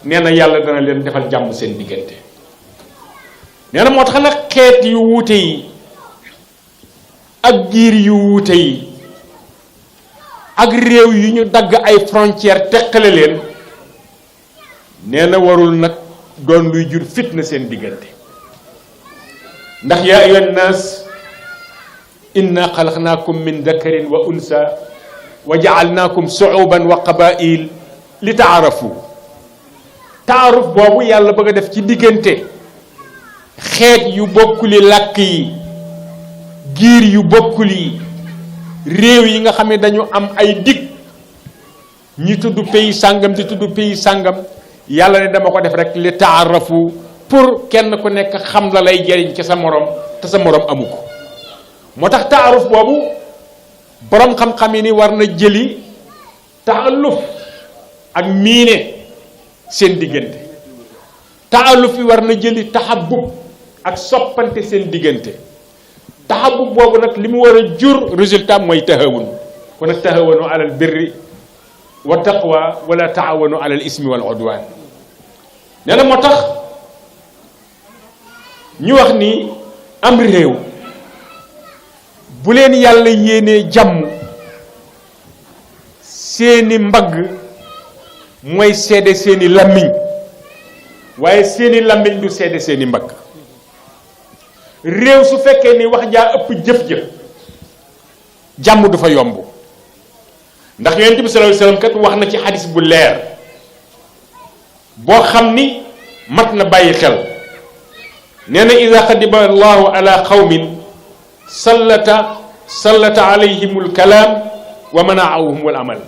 nee na yàlla dana leen defal jàmm seen diggante nee na moo tax nag xeet yu wuute yi ak giir yu wuute yi ak réew yu ñu dagg ay frontière teqale leen nee na warul nag doon luy jur fitna seen diggante ndax yaa ayyuhan naas inna xalaqnaakum min dakarin wa unsa wa jaalnaakum suuban wa qabail li taarafu taaruf boobu yàlla bëgg a def ci diggante xeet yu bokkuli làkk yi giir yu bokkul yi réew yi nga xam ne dañu am ay dig ñi tudd pays sàngam di tudd pays sàngam yàlla ne dama ko def rek li taarafu pour kenn ku nekk xam la lay jariñ ci sa morom te sa morom amu ko moo tax taaruf boobu borom xam-xam yi ni war na jëli taaluf ak miine seen diggante taaluf yi war na jëli taxabub ak soppante seen diggante taxabub boobu nag li mu war a jur résultat mooy tahawun kon nag tahawanu alal birri wa taqwa wala taawanu alal ismi wal udwan nee na moo tax ñu wax ni am réew bu leen yàlla yéenee jàmm seeni mbagg mooy seede seeni làmmiñ waaye seeni làmmiñ du seede seeni mbagg réew su fekkee ni wax jaa ëpp jëf-jëf jàmm du fa yomb ndax yonent bi sallallahu alayhi wasallam kat wax na ci xadis bu leer boo xam ni mat na bàyyi xel nee na ida xadiba allahu ala qawmin sallata alayhim alkalaam wa manaawhum wal amal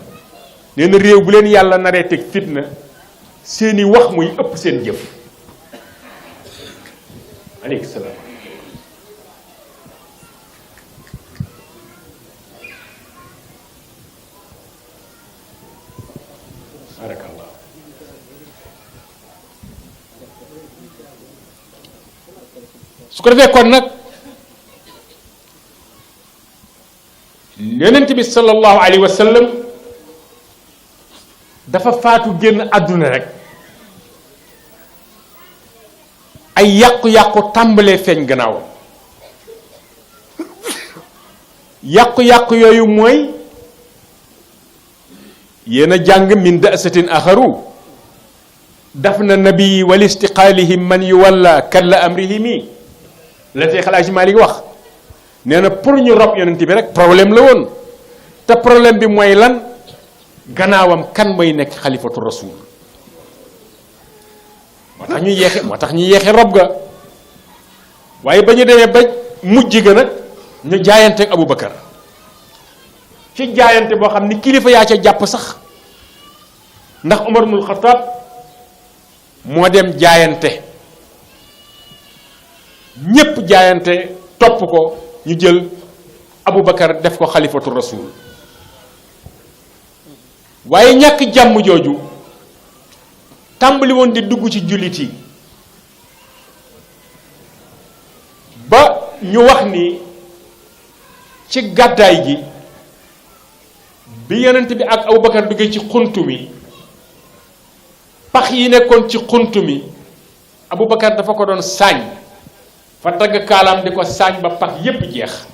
nee na réew bu leen yàlla naree teg fitna seeni wax muy ëpp seen jëf aleykum salaam. barakallah. su ko defee kon nag yonent bi sallallahu alayhi wa sallam dafa faatu génn àdduna rek ay yàqu-yàqu tàmbalee feeñ gannaaw yàqu-yàqu yooyu mooy yéen a jàng min da'satin axaru daf na nabii wal istiqaalihim man yuwalla kalla amrihimi la tey xalaat maa li wax nee na pour ñu rob yonent bi rek problème la woon te problème bi mooy lan gannaawam kan mooy nekk xalifatu rasul moo tax ñu yeexe rob ga waaye ba ñu demee ba mujj ga nag ñu jaayante ak Aboubacar ci jaayante boo xam ni kilifa yaa ca jàpp sax ndax Umar ibnul Xattaab moo dem jaayante ñépp jaayante topp ko ñu jël Aboubacar def ko xalifatu rasul waaye ñàkk jàmm jooju tàmbali woon di dugg ci jullit yi ba ñu wax ni ci gàddaay gi bi yonent bi ak Aboubacar duggee ci xunt mi pax yi nekkoon ci xunt mi Aboubacar dafa ko doon saañ fa dagg kaalaam di ko saañ ba pax yépp jeex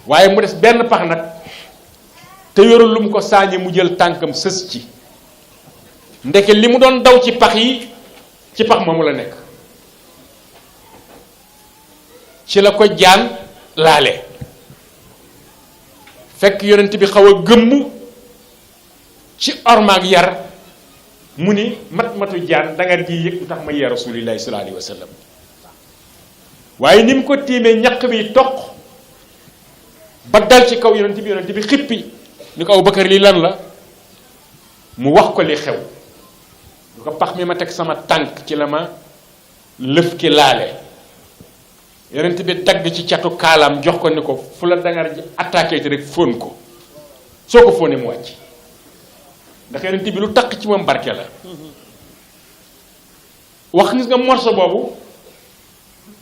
waaye mu des benn pax nag te yorul lu mu ko saañee mu jël tànkam sës ci ndeke li mu doon daw ci pax yi ci pax moomu la nekk ci la ko jaan laale fekk yonent bi xaw a gëmm ci ormaag yar mu ni matu jaan dangar ji yëg lu tax ma yee rasulillahi sallallahu alayhi wa sallam waaye ni mu ko tiimee ñaq bi toq ba dal ci kaw yonent bi xippi ni ko Aboubacar lii lan la mu wax ko li xew lu ko pax mi ma teg sama tànk ci la ma lëf ki laale yonent bi dagg ci catu kaalaam jox ko ni ko fu la dangar ji attaqué te rek fóon ko soo ko fóonee mu wàcc ndax yonent bi lu taq ci moom barke la wax gis nga morso boobu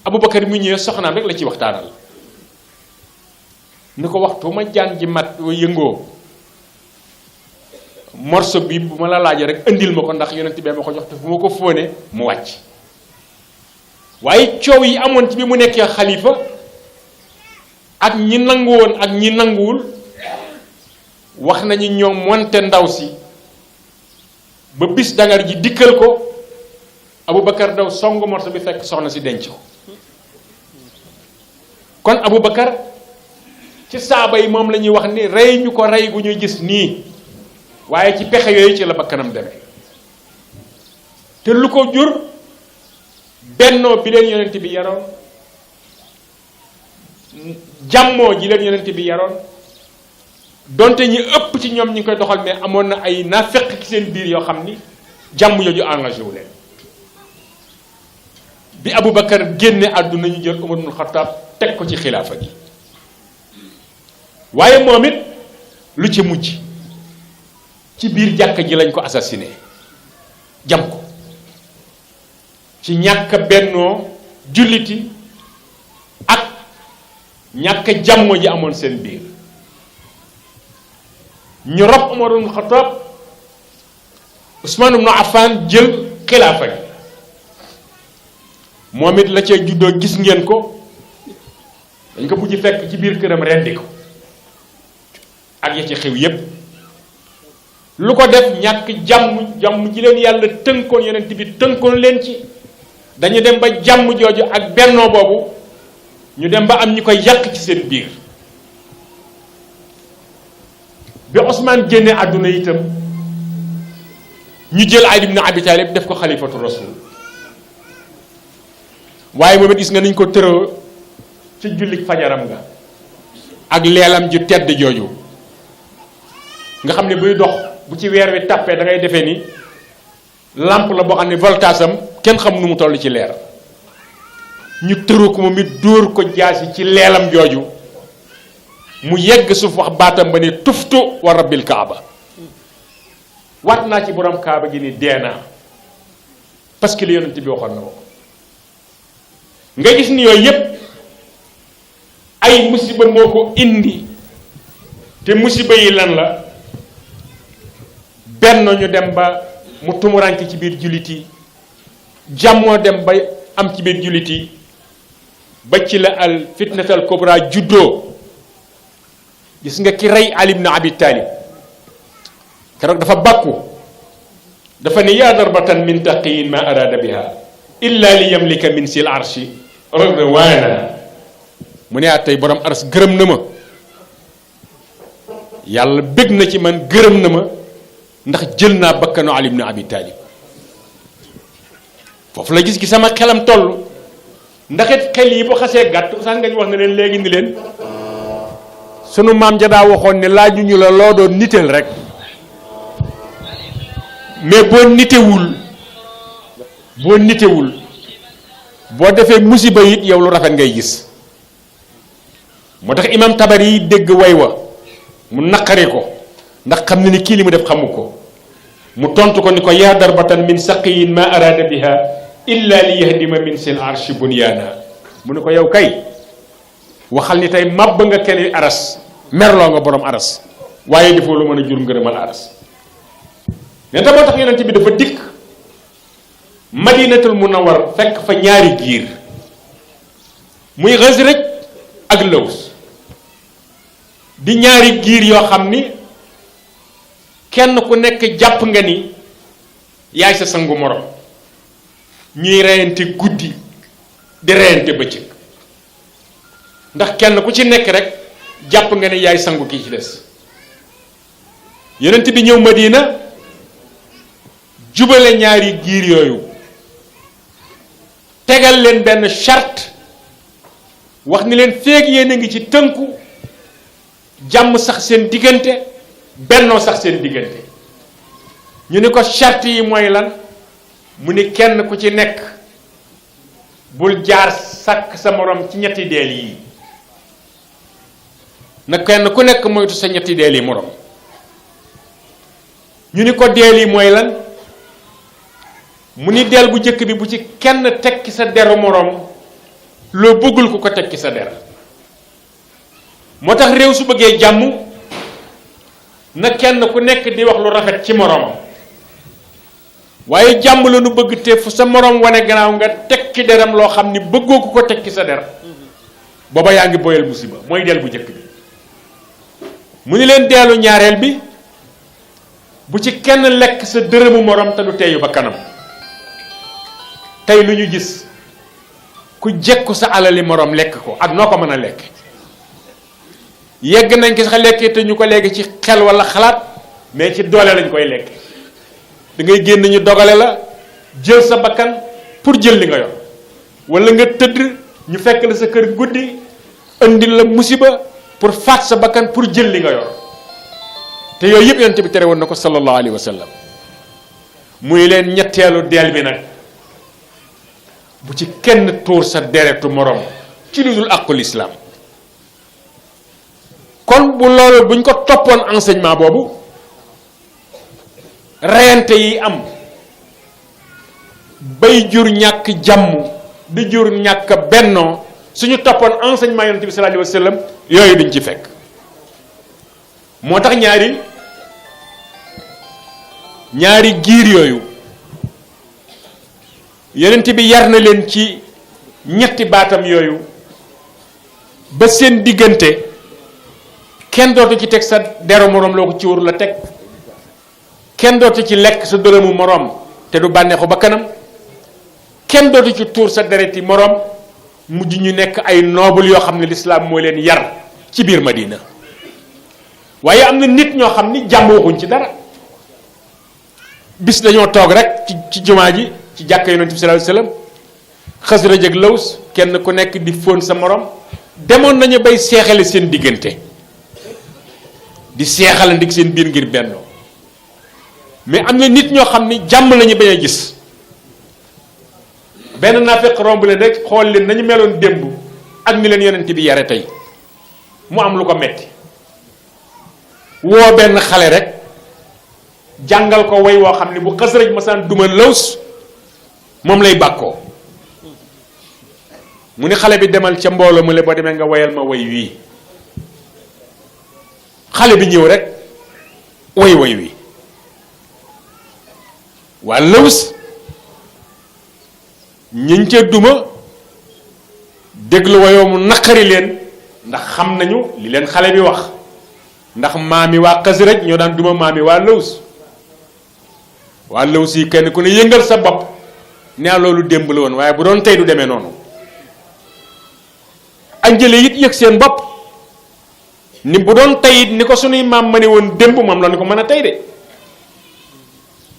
Aboubacar mu ñëwee soxnaam rek la ci waxtaanal ni ko waxtu ma jaan ji mat yëngoo morso bi bu ma la laajee rek indil ma ko ndax yonent bee ma ko jox te fu ma ko fóone mu wàcc waaye coow yi amoon ci bi mu nekkee xalifa ak ñi nangu woon ak ñi nanguwul wax nañu ñoom monte ndaw si ba bis dangar ji dikkal ko Aboubacar daw song morso bi fekk soxna si denc ko kon Aboubacar ci saaba yi moom la ñuy wax ni rey ñu ko rey gu ñuy gis nii waaye ci pexe yooyu ci la bakkanam demee te lu ko jur bennoo bi leen yonent bi yaroon jàmmoo ji leen yonent bi yaroon donte ñi ëpp ci ñoom ñi ngi koy doxal mais amoon na ay naafeq ci seen biir yoo xam ni jàmm jooju engagé wu leen bi Aboubacar génne àdduna ñu jël Umar ibnul Xattaab teg ko ci xilaafa gi waaye moom it lu ci mujj ci biir jàkka ji lañ ko assassiné jam ko ci ñàkk bennoo julliti ak ñàkk jàmmo ji amoon seen biir ñu rob Umar ibnul Xattaab Usmaan ibnu Affaan jël xilaafa gi moom it la cay juddoo gis ngeen ko dañ ko mujj fekk ci biir këram rendi ko ak ya ci xew yépp lu ko def ñàkk jàmm ji leen yàlla tënkoon yonent bi tënkoon leen ci dañu dem ba jàmm jooju ak bennoo boobu ñu dem ba am ñu koy yàq ci seen biir bi Ousmane génne àdduna itam ñu jël Ali ibn Abi Talib def ko xalifatu rasul waaye moom it gis nga niñ ko tëroo ci jullit fajaram nga ak leelam ju tedd jooju nga xam ne buy dox bu ci weer wi tàppee da ngay defee ni lampe la boo xam ne voltage am kenn xam nu mu toll ci leer ñu tëru ko moom it dóor ko jaasi ci leelam jooju mu yegg suuf wax baatam ba ne tuftu wa rabbil kaaba waat naa ci borom kaaba gi ni dee naa parce que li yonent bi waxoon na ko nga gis ni yooyu yépp ay musiba moo ko indi te musiba yi lan la benn ñu dem ba mu tumuranke ci biir jullit yi jàmmoo dem ba am ci biir jullit yi ba ci la al fitnatal kubra juddoo gis nga ki rey Ali ibn Abi Talib keroog dafa bàkku dafa ne yaa darbatan min taqiyin ma arada biha illa li yamlika min sil arshi ridwana mu ne tey borom ars gërëm na ma yàlla bég na ci man gërëm na ma ndax jël naa bakkanu Ali ibn Abi Talib foofu la gis gi sama xelam toll ndax it xel yi bu xasee gàtt sax nga ñu wax na leen léegi ni leen sunu maam ja daa waxoon ne laaju ñu la loo doon niteel rek mais boo nitewul boo defee musiba it yow lu rafet ngay gis moo tax imam Tabari yi dégg way wa mu naqari ko ndax xam ne ni kii li mu def xamu ko mu tontu ko ni ko yaa darbatan min saqiyin ma arada biha illa li yahdima min sil arshi bunyaana mu ne ko yow kay waxal ni tey màbb nga kenn aras merloo nga borom aras waaye defoo lu mën a jur ngërëmal aras mais moo tax yonent bi dafa dikk madinatul munawwar fekk fa ñaari giir muy Xasraj ak Laws di ñaari giir yoo xam ni kenn ku nekk jàpp nga ni yaay sa sangu morom ñuy reyante guddi di reyante bëccëg ndax kenn ku ci nekk rek jàpp nga ni yaay sangu kii ci des yonent bi ñëw Madina jubale ñaari giir yooyu tegal leen benn charte wax ni leen feeg yéen a ngi ci tënku jàmm sax seen diggante bennoo sax seen diggante ñu ni ko charte yi mooy lan mu ni kenn ku ci nekk bul jaar sàkk sa morom ci ñetti deel yi na kenn ku nekk moytu sa ñetti deel yi morom ñu ni ko deel yi mooy lan mu ni deel bu njëkk bi bu ci kenn tekki sa deru morom loo bëggul ku ko tekki sa der moo tax réew su bëggee jàmm na kenn ku nekk di wax lu rafet ci moromam waaye jàmm la nu bëgg te fu sa morom wane gannaaw nga tekki deram loo xam ni bëggoo ku ko tekki sa der booba yaa ngi boyal musiba mooy deel bu njëkk bi mu ni leen deelu ñaareel bi bu ci kenn lekk sa dërëmu morom te du teeyu ba kanam tey lu ñu gis ku jekku sa alali morom lekk ko ak noo ko mën a lekk yegg nañ ko sax lekkee te ñu ko léegi ci xel wala xalaat mais ci doole lañ koy lekk da ngay génn ñu dogale la jël sa bakkan pour jël li nga yor wala nga tëdd ñu fekk la sa kër guddi indil la musiba pour faat sa bakkan pour jël li nga yor te yooyu yëpp yonent bi tere woon na ko sallallahu alayhi wa sallam muy leen ñetteelu deel bi nag bu ci kenn tuur sa deretu morom ci lu dul àqul islaam kon bu loolu buñ ko toppoon enseignement boobu reyante yi am bay jur ñàkk jàmm di jur ñàkk bennoo suñu toppoon enseignement yonent bi sallallahu alayhi wa sallam yooyu duñ ci fekk moo tax ñaari giir yooyu yonent bi yar na leen ci ñetti baatam yooyu ba seen diggante kenn dootu ci teg sa deru moroom loo ko ci warul la teg kenn dootu ci lekk sa dërëmu moroom te du bànneexu ba kanam kenn dootu ci tuur sa dereti moroom mujj ñu nekk ay noble yoo xam ne lislaam moo leen yar ci biir Madina waaye am na nit ñoo xam ni jàmm waxuñ ci dara bis dañoo toog rek ci jumaa ji ci jàkka yonent bi sallallahu alayhi wasallam Xasraj ak Laws kenn ku nekk di fóon sa morom demoon nañu bay seexale seen diggante di seexale ndig seen biir ngir bennoo mais am na nit ñoo xam ni jàmm lañu bañ a gis benn naafeq romb leen rek xool leen nañu meloon démb ak ni leen yonent bi yare tey mu am lu ko metti woo benn xale rek jàngal ko way woo xam ne bu Xasraj masaan duma Laws moom lay bàkkoo mu ni xale bi demal ca mbooloo mu le boo demee nga wayal ma way wii xale bi ñëw rek way wi waa Laws ñiñ ca duma déglu wayoo mu naqari leen ndax xam nañu li leen xale bi wax ndax maami waa Xasraj ñoo daan duma maami waa Laws yi kenn ku ne yëngal sa bopp nee loolu démb la woon waaye bu doon tey du demee noonu anjële it yëg seen bopp ni bu doon tey it ni ko sunuy maam ma ne woon démb moom la ñu ko mën a tey de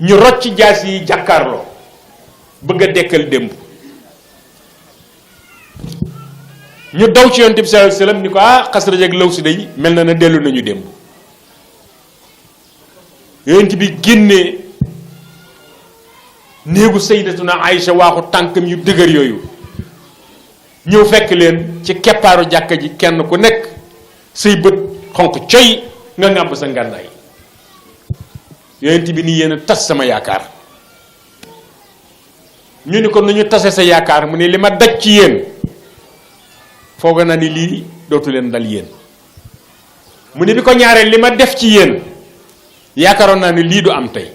ñu rocc jaas yi jàkkaarloo bëgg a dekkal démb ñu daw ci yonent bi sallallahu alayhi wasallam ni ko Xasraj ak Laws day mel na dellu nañu démb yonent bi génnee néegu sayyidatuna Aïcha waaxu tànkam yu dëgër yooyu ñëw fekk leen ci keppaaru jàkka ji kenn ku nekk say bët xonq coy nga ngàmb sa ngànnaay yonent bi ni yéen a tas sama yaakaar ñu ni ko nu ñu tase sa yaakaar mu ne li ma daj ci yéen foog na ni lii dootu leen dal yéen mu ne bi ko ñaareel li ma def ci yéen yaakaaroon naa ni lii du am tey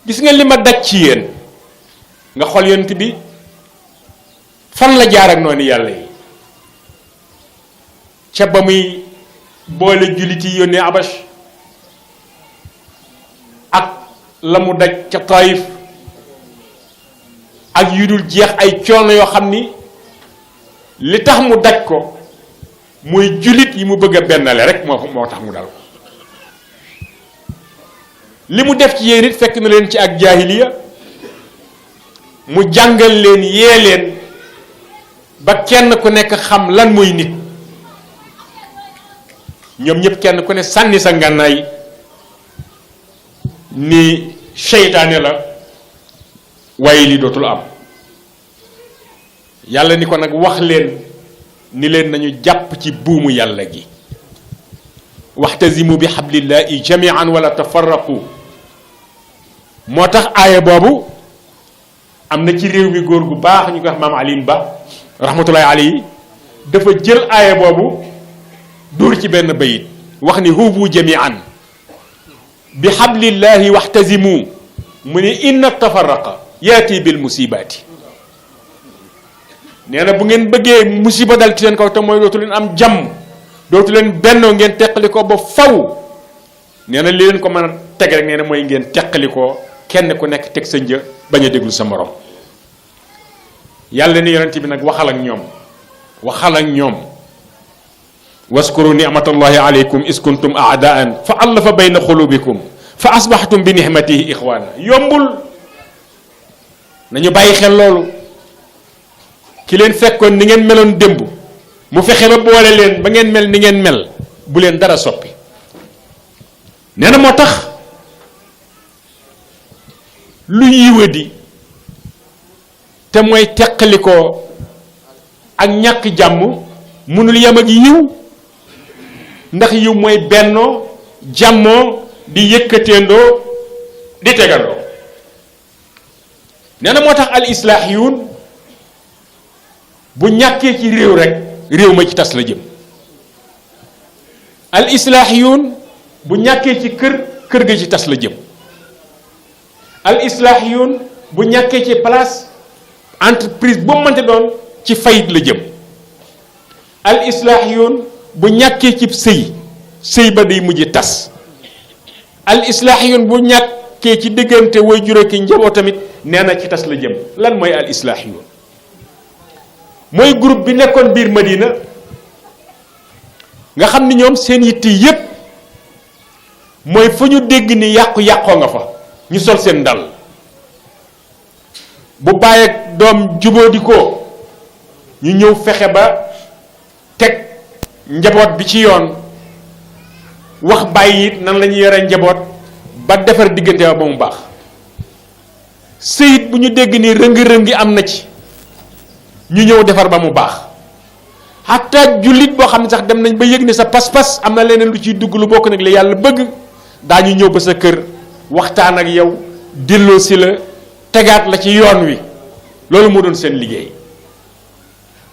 gis nga li ma daj ci yéen nga xool yonent bi fan la jaar ak noonu yàlla yi ca ba muy boole jullit yi yónnee Abash ak la mu daj ca Taïf ak yu dul jeex ay coono yoo xam ni li tax mu daj ko muy jullit yi mu bëgg a bennale rek moo tax mu dal ko li mu def ci yéen it fekk na leen ci ak jaahiliya mu jàngal leen yee leen ba kenn ku nekk xam lan mooy nit ñoom ñëpp kenn ku ne sànni sa ngànnaay ni seytaane la waaye li dootul am yàlla ni ko nag wax leen ni leen nañu jàpp ci buumu yàlla gi waxtasimu bi hablillahi jamian wala tafarraqu moo tax aaya boobu am na ci réew mi góor gu baax ñu koy wax maam Alim Ba rahmatullahi alayhi dafa jël aaya boobu dóor ci benn bayit wax ni hubu jamian bi hablillahi waxtasimu mu ni inna tafarraqa yaati bil musibaati nee na bu ngeen bëggee musiba dal ci seen kaw te mooy dootu leen am jàmm dootu leen bennoo ngeen teqali ko ba faw nee na li leen ko mën a teg rek nee na mooy ngeen teqali ko kenn ku nekk teg sa një bañ a déglu sa morom yàlla ni yonent bi nag waxal ak ñoom waskuru ni'matallahi alaykum is kuntum a'daan fa allafa bayna xulubikum fa asbaxtum bi nihmatihi ixwaana yombul nañu bàyyi xel loolu ki leen fekkoon ni ngeen meloon démb mu fexe ba boole leen ba ngeen mel ni ngeen mel bu leen dara soppi nee na moo tax lu yiwadi te mooy teqalikoo ak ñàkk jàmm mënul yem ak yiw ndax yiw mooy bennoo jàmmoo di yëkkateendoo di tegandoo nee na moo tax al islaahiyuun bu ñàkkee ci réew rek réew ma ci tas la jëm al islaahiyuun bu ñàkkee ci kër ga ci tas la jëm al islaahiyuun bu ñàkkee ci place entreprise bu mënte doon ci fayit la jëm al islaahiyuun bu ñàkkee ci sëy ba day mujj tas al islaahiyuun bu ñàkkee ci diggante way juró ki njaboot tamit nee na ci tas la jëm lan mooy al islaahiyuun mooy groupe bi nekkoon biir Madina nga xam ni ñoom seen yitti yépp mooy fu ñu dégg ni yàqu-yàqoo nga fa ñu sol seen dal bu bàyyi ak doom jubóodi ko ñu ñëw fexe ba teg njaboot bi ci yoon wax bàyyi it nan la ñuy yore njaboot ba defar diggante ba mu baax sëyit bu ñu dégg ni rëngi-rëngi am na ci ñu ñëw defar ba mu baax xataa jullit boo xam ne sax dem nañ ba yëg ni sa pas-pas am na leneen lu ciy dugg lu bokk nag la yàlla bëgg daañu ñëw ba sa kër waxtaan ak yow delloo si la tegaat la ci yoon wi loolu moo doon seen liggéey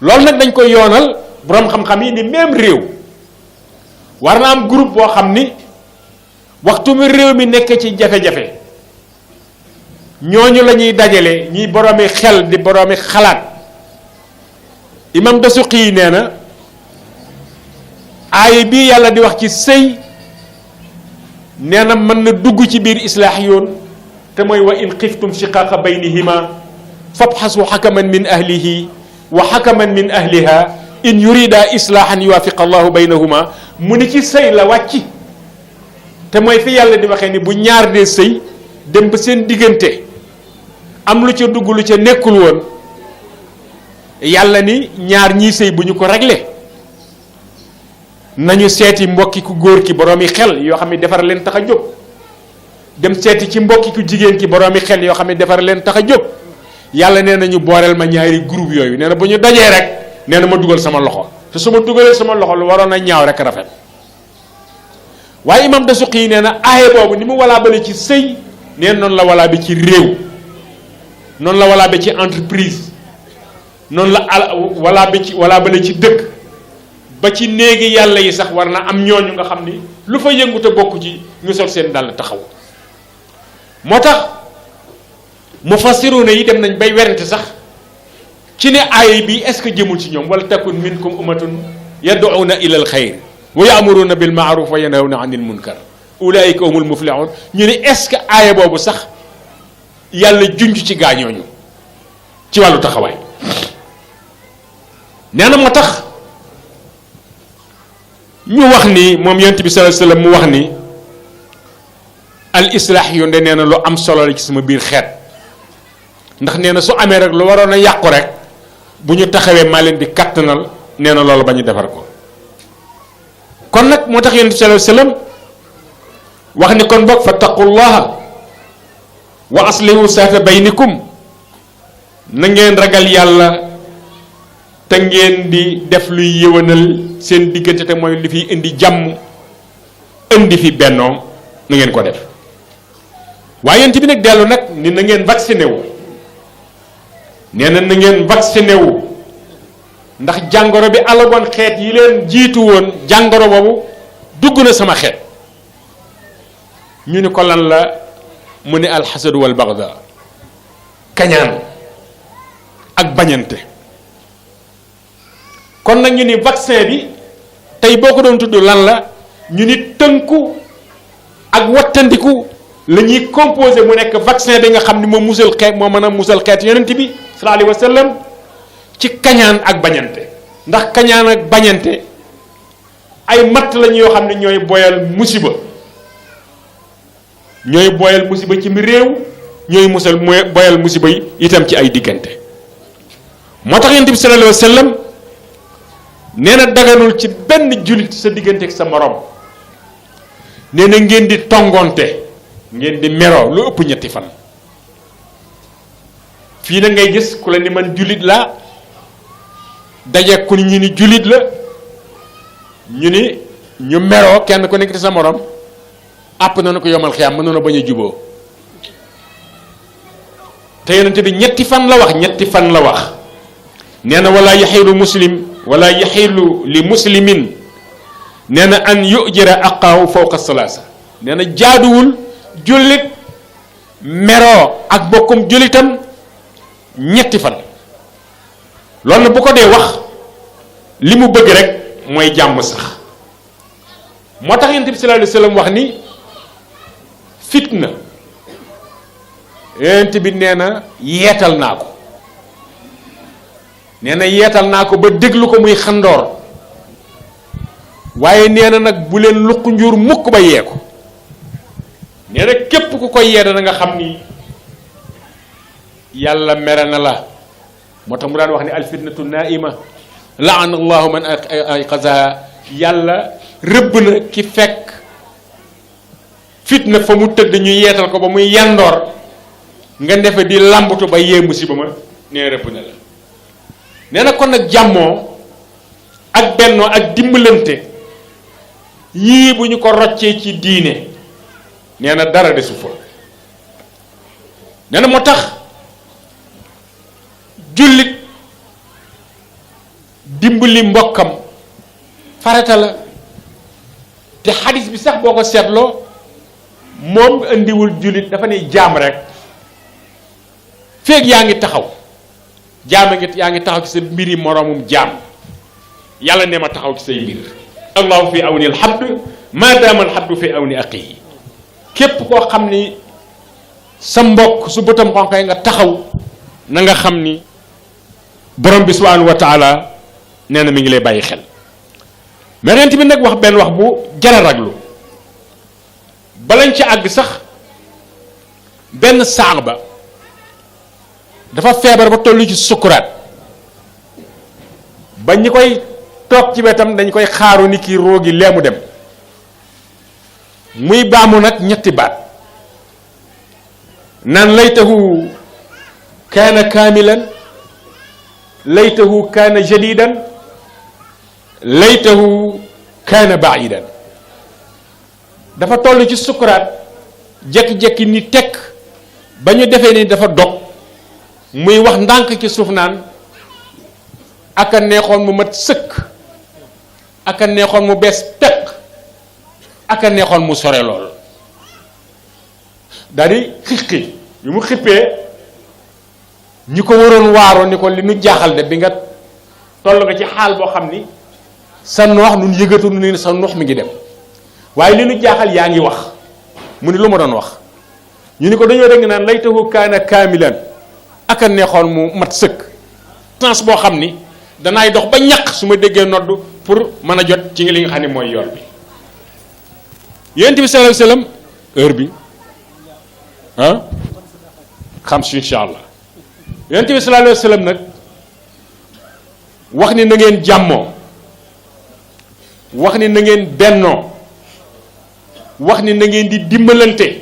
loolu nag dañ koy yoonal boroom xam-xam yi ni même réew war na am groupe boo xam ni waxtu mi réew mi nekk ci jafe-jafe ñooñu la ñuy dajale ñiy boroomi xel di boroomi xalaat imam Dasuqi yi nee na aaya bii yàlla di wax ci sëy nee na mën na dugg ci biir islaax yoon te mooy wa in xiftum shiqaaqa baynihima fabxasu xakaman min ahlihi wa xakaman min ahliha in yurida islaahan yuwaafiqa allahu baynahuma mu ni ci sëy la wàcc te mooy fi yàlla di waxee ni bu ñaar dee sëy dem ba seen diggante am lu ca dugg lu ca nekkul woon yàlla ni ñaar ñii sëy bu ñu ko réglé nañu seeti mbokki ku góor ki boroomi xel yoo xam ne defar leen tax a jóg dem seeti ci mbokki ku jigéen ki boroomi xel yoo xam ne defar leen tax a jóg yàlla nee na ñu booleel ma ñaari groupe yooyu nee na bu ñu dajee rek nee na ma dugal sama loxo te su ma dugalee sama loxo lu waroon a ñaaw rek rafet waaye imam Dasuqi yi nee na aaye boobu ni mu walaa bale ci sëy nee noonu la walaa bi ci réew noonu la walaa ba ci entreprise noonu la walaa bale ci dëkk ba ci néegi yàlla yi sax war na am ñooñu nga xam ni lu fa yëngu te bokk ci ñu sol seen dàll taxaw moo tax mufassiruna yi dem nañ bay werante sax ci ne aaya bi est-ce que jëmul ci ñoom wala takun minkum ummatun yad'una ila al xayr wa ya'muruna bil ma'ruf wa yanhawna 'anil munkar ulaika humul muflihun ñu ne est-ce que aaya boobu sax yàlla junj ci gaañooñu ci wàllu taxawaay nee na moo tax ñu wax ni moom yonent bi sallallahu alayhi wasallam mu wax ni al islaax yu nde nee na lu am solo la ci sama biir xeet ndax nee na su amee rek lu waroon a yàqu rek bu ñu taxawee maa leen di kattanal nee na loolu ba ñu defar ko kon nag moo tax yonent bi sallallahu alayhi wasallam wax ni kon boog fattaqullaha wa aslihu saata baynikum na ngeen ragal yàlla te ngeen di def luy yëwanal seen diggante te mooy li fi indi jàmm indi fi bennoo na ngeen ko def waaye yent bi nag dellu nag ni na ngeen vacciné wu nee na na ngeen vacciné wu ndax jàngoro bi alagoon xeet yi leen jiitu woon jàngoro boobu dugg na sama xeet ñu ni ko lan la mu ne alxasadu wal bagda kañaan ak bañante kon nag ñu ni vaccin bi tey boo ko doon tudd lan la ñu ni tënku ak wattandiku la ñuy composé mu nekk vaccin bi nga xam ni moo musal xeet moo mën a musal xeet yonent bi sallallahu alayhi wa sallam ci kañaan ak bañante ndax kañaan ak bañante ay matt lañ yoo xam ne ñooy boyal musiba ci mi réew ñooy boyal musiba yi itam ci ay diggante moo tax yonent bi sallallahu alayhi wa sallam nee na daganul ci benn jullit sa diggante ak sa morom nee na ngeen di tongonte ngeen di meroo lu ëpp ñetti fan fii na ngay gis ku la ni man jullit la daje ku ñu ni jullit la ñu ni ñu meroo kenn ku nekk ci sa morom àpp na ko yomal xiyaam mën na bañ a juboo te yonente bi ñetti fan la wax nee na wala yaxilu muslim wala yaxilu li muslimin nee na an yujira aqaahu fawqa salaasa nee na jaaduwul jullit meroo ak bokkum jullitam ñetti fan loolu na bu ko dee wax li mu bëgg rek mooy jàmm sax moo tax yonent bi sallallahu alayhi wasallam wax ni fitna yonent bi nee na yeetal naa ko ba déglu ko muy xandoor waaye nee na nag bu leen luq njur mukk ba yee ko nee na képp ku koy yee na nga xam ni yàlla mere na la moo tax mu daan wax ni alfitnatu naima laana allahu man ayqazaha yàlla rëbb na ki fekk fitna fa mu tëdd ñu yeetal ko ba muy yandoor nga defe di làmbatu ba yee musiba ma nee rëbb na la. nee na kon nag jàmmoo ak bennoo ak dimbalante yii bu ñu ko roccee ci diine nee na dara desu fa. nee na moo tax jullit dimbali mbokkam farata la te xadis bi sax boo ko seetloo moom indiwul jullit dafa ne jaam rek feeg yaa ngi taxaw jaam yaa ngi taxaw ci sa mbiri moroomum jaam yàlla ne ma taxaw ci say mbir allahu fi awni alxabd ma daama alxabdu fi awni aqihi képp koo xam ni sa mbokk su bëtam xonqee nga taxaw na nga xam ni borom bi subhanahu wa taala nee na mi ngi lay bàyyi xel. mais yonent bi nag wax benn wax bu jar a raglu balañ ci àgg sax benn saaba dafa feebar ba tollu ci sukuraat ba ñi koy toog ci wetam dañ koy xaaru ni kii roogi lee mu dem muy baamu nag ñetti baat naan laytahu kaana kaamilan laytahu kaana jadidan laytahu kaana baidan dafa toll ci sukuraat jekki-jekki ni tekk ba ñu defee ni dafa dog muy wax ndànk ci suuf naan aka neexoon mu mat sëkk aka neexoon mu bees peq aka neexoon mu sore lool daal di xiqi yu mu xippee ñi ko waroon waaroo ni ko li nu jaaxal de bi nga toll nga ci xaal boo xam ni sa noox nun yëgatu nu ni sa noox mi ngi dem waaye li nu jaaxal yaa ngi wax mu ni lu ma doon wax ñu ni ko dañoo dégg naan laytahu kaana kaamilan aka neexoon mu mat sëkk sens boo xam ni danaay dox ba ñaq su ma déggee nodd pour mën a jot ci li nga xam ne mooy yoon bi yonent bi sallallahu alayhi wasallam heure bi xam si incha allah yonent bi sallallahu alayhi wasallam nag wax ni na ngeen jàmmoo wax ni na ngeen bennoo wax ni na ngeen di dimbalante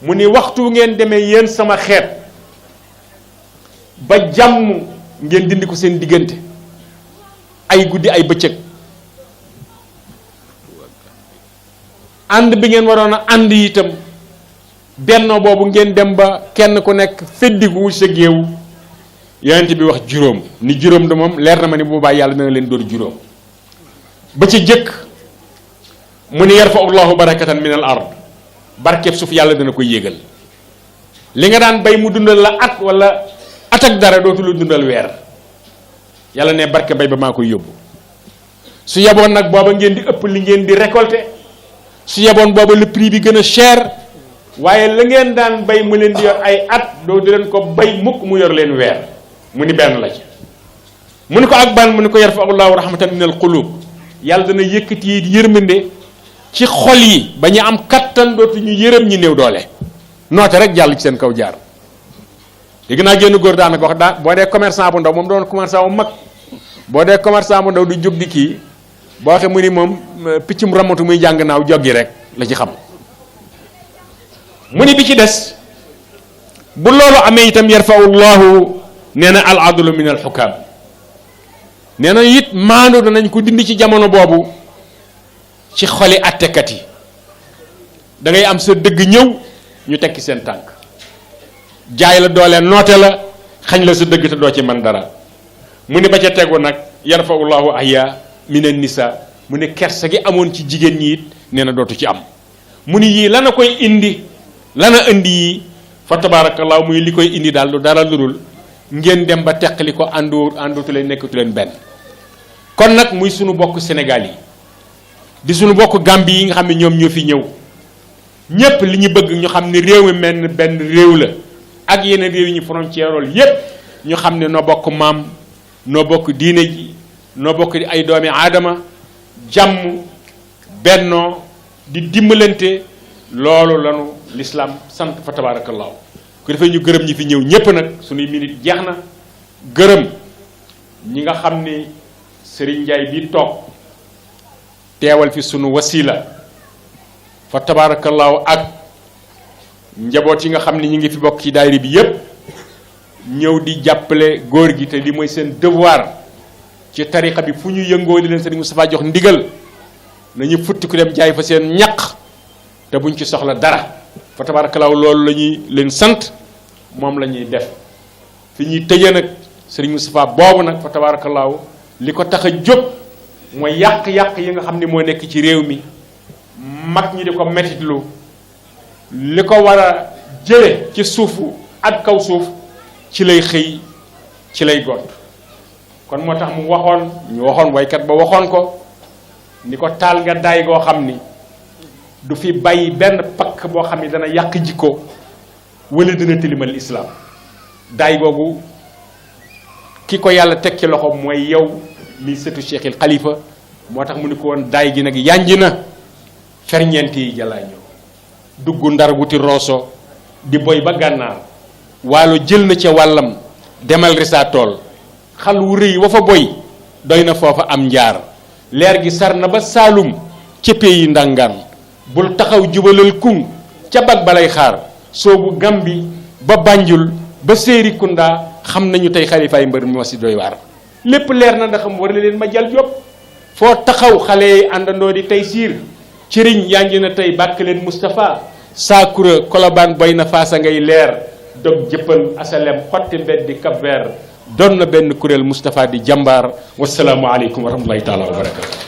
mu ni waxtu ngeen demee yéen sama xeet ba jàmm ngeen dindi ko seen diggante ay guddi ay bëccëg ànd bi ngeen waroon a ànd itam bennoo boobu ngeen dem ba kenn ku nekk feddiku sa géew yonent bi wax juróom ni juróom de moom leer na ma ni boobaa yàlla dana leen dóor juróom ba ci jëkk mu ni yarfa allahu barakatan min al ard barkeb suuf yàlla dana ko yéegal li nga daan bay mu dundal la at wala at ak dara dootu lu dundal weer yàlla ne barke bay ba maa koy yóbbu su yeboon nag booba ngeen di ëpp li ngeen di récolter su yeboon booba le prix bi gën a cher waaye la ngeen daan bay mu leen di yor ay at dootu leen ko bay mukk mu yor leen weer mu ni benn la ci mu ni ko ak ban mu ni ko yarfa allahu rahmatan min al qulub yàlla dana yëkkati yërmande ci xol yi ba ñu am kattan dootu ñu yërëm ñi néew doole noote rek jàll ci seen kaw jaar dégg naa génn góor daanaka wax daa boo dee commerçant bu ndaw moom doon commerçant bu mag boo dee commerçant bu ndaw du jóg di kii boo waxee mu ni moom piccum ramatu muy jàng naaw joggi rek la ci xam mu ni bi ci des bu loolu amee itam yarfau llahu nee na al adlu min al xukaam nee na it maandu danañ ko dindi ci jamono boobu ci xoli attekat yi da ngay am sa dëgg ñëw ñu tekki seen tànk jaay la doole noote la xañ la sa dëgg te doo ci man dara mu ni ba ca tegu nag yarfau llahu ahya min an nisa mu ne kersa gi amoon ci jigéen ñi it nee na dootu ci am mu ni yii lana koy indi lana indi yii fa tabarakallahu muy li koy indi daal lu dara ludul ngeen dem ba teqali ko àndutu leen nekkatu leen benn kon nag muy sunu bokk Sénégal yi di sunu bokk Gambie yi nga xam ne ñoom ñoo fi ñëw ñépp li ñu bëgg ñu xam ne réew mi mel benn réew la ak yeneen réew yi ñu frontière yépp ñu xam ne noo bokk maam noo bokk diine ji noo bokk di ay doomi aadama jàmm bennoo di dimbalante loolu lanu l'islam sant fa tabarakallahu ku defee ñu gërëm ñi fi ñëw ñépp nag suñuy minute jeex na gërëm ñi nga xam ni Serigne Ndiaye bi toog teewal fi sunu wasila fa tabarakallahu ak njaboot yi nga xam ne ñi ngi fi bokk ci daayira bi yépp ñëw di jàppale góor gi te li mooy seen devoir ci tariqa bi fu ñu yëngoo di leen Serigne Moustapha jox ndigal nañu futti ku dem jaay fa seen ñaq te buñ ci soxla dara fa tabarakalaaw loolu la ñuy leen sant moom la ñuy def fi ñuy tëjee nag Serigne Moustapha boobu nag fa tabarakalaaw li ko tax a jóg mooy yàq-yàq yi nga xam ne moo nekk ci réew mi mag ñi di ko metitlu li ko war a jële ci suufu ak kaw suuf ci lay xëy ci lay gont kon moo tax mu waxoon ñu waxoon waykat ba waxoon ko ni ko taal nga daay goo xam ni du fi bàyyi benn pakk boo xam ni dana yàq jikko wala dina tilimal islaam daay googu ki ko yàlla teg ci loxo mooy yow li sëtu Cheikhil Khalifa moo tax mu ni ko woon daay gi nag yànj na ferñeent yi jalaa ñëw dugg ndar wuti rooso di boy ba gànnaar waalo jël na ca wàllam demal risaa tool xal wu rëy wa fa boy doy na foofa am njaar leer gi sar na ba saalum ca pays ndàngaan bul taxaw jubalal kung ca bag balay xaar soobu Gambi ba Banjul ba Serekunda xam nañu tey xalifaay mbër mi si doy waar lépp leer na ndax war na leen ma jal job foo taxaw xale yi àndandoo di tey siir cëriñ yaa ngi na tey bàkk leen Moustapha Sakura Kolobaan boy na faasa ngay leer dog jëppal asalem xotti mbeddi Cap Vert doon na benn kuréel Moustapha di jàmbaar wasalaamu aleykum wa rahmatullahi taala wa barakatu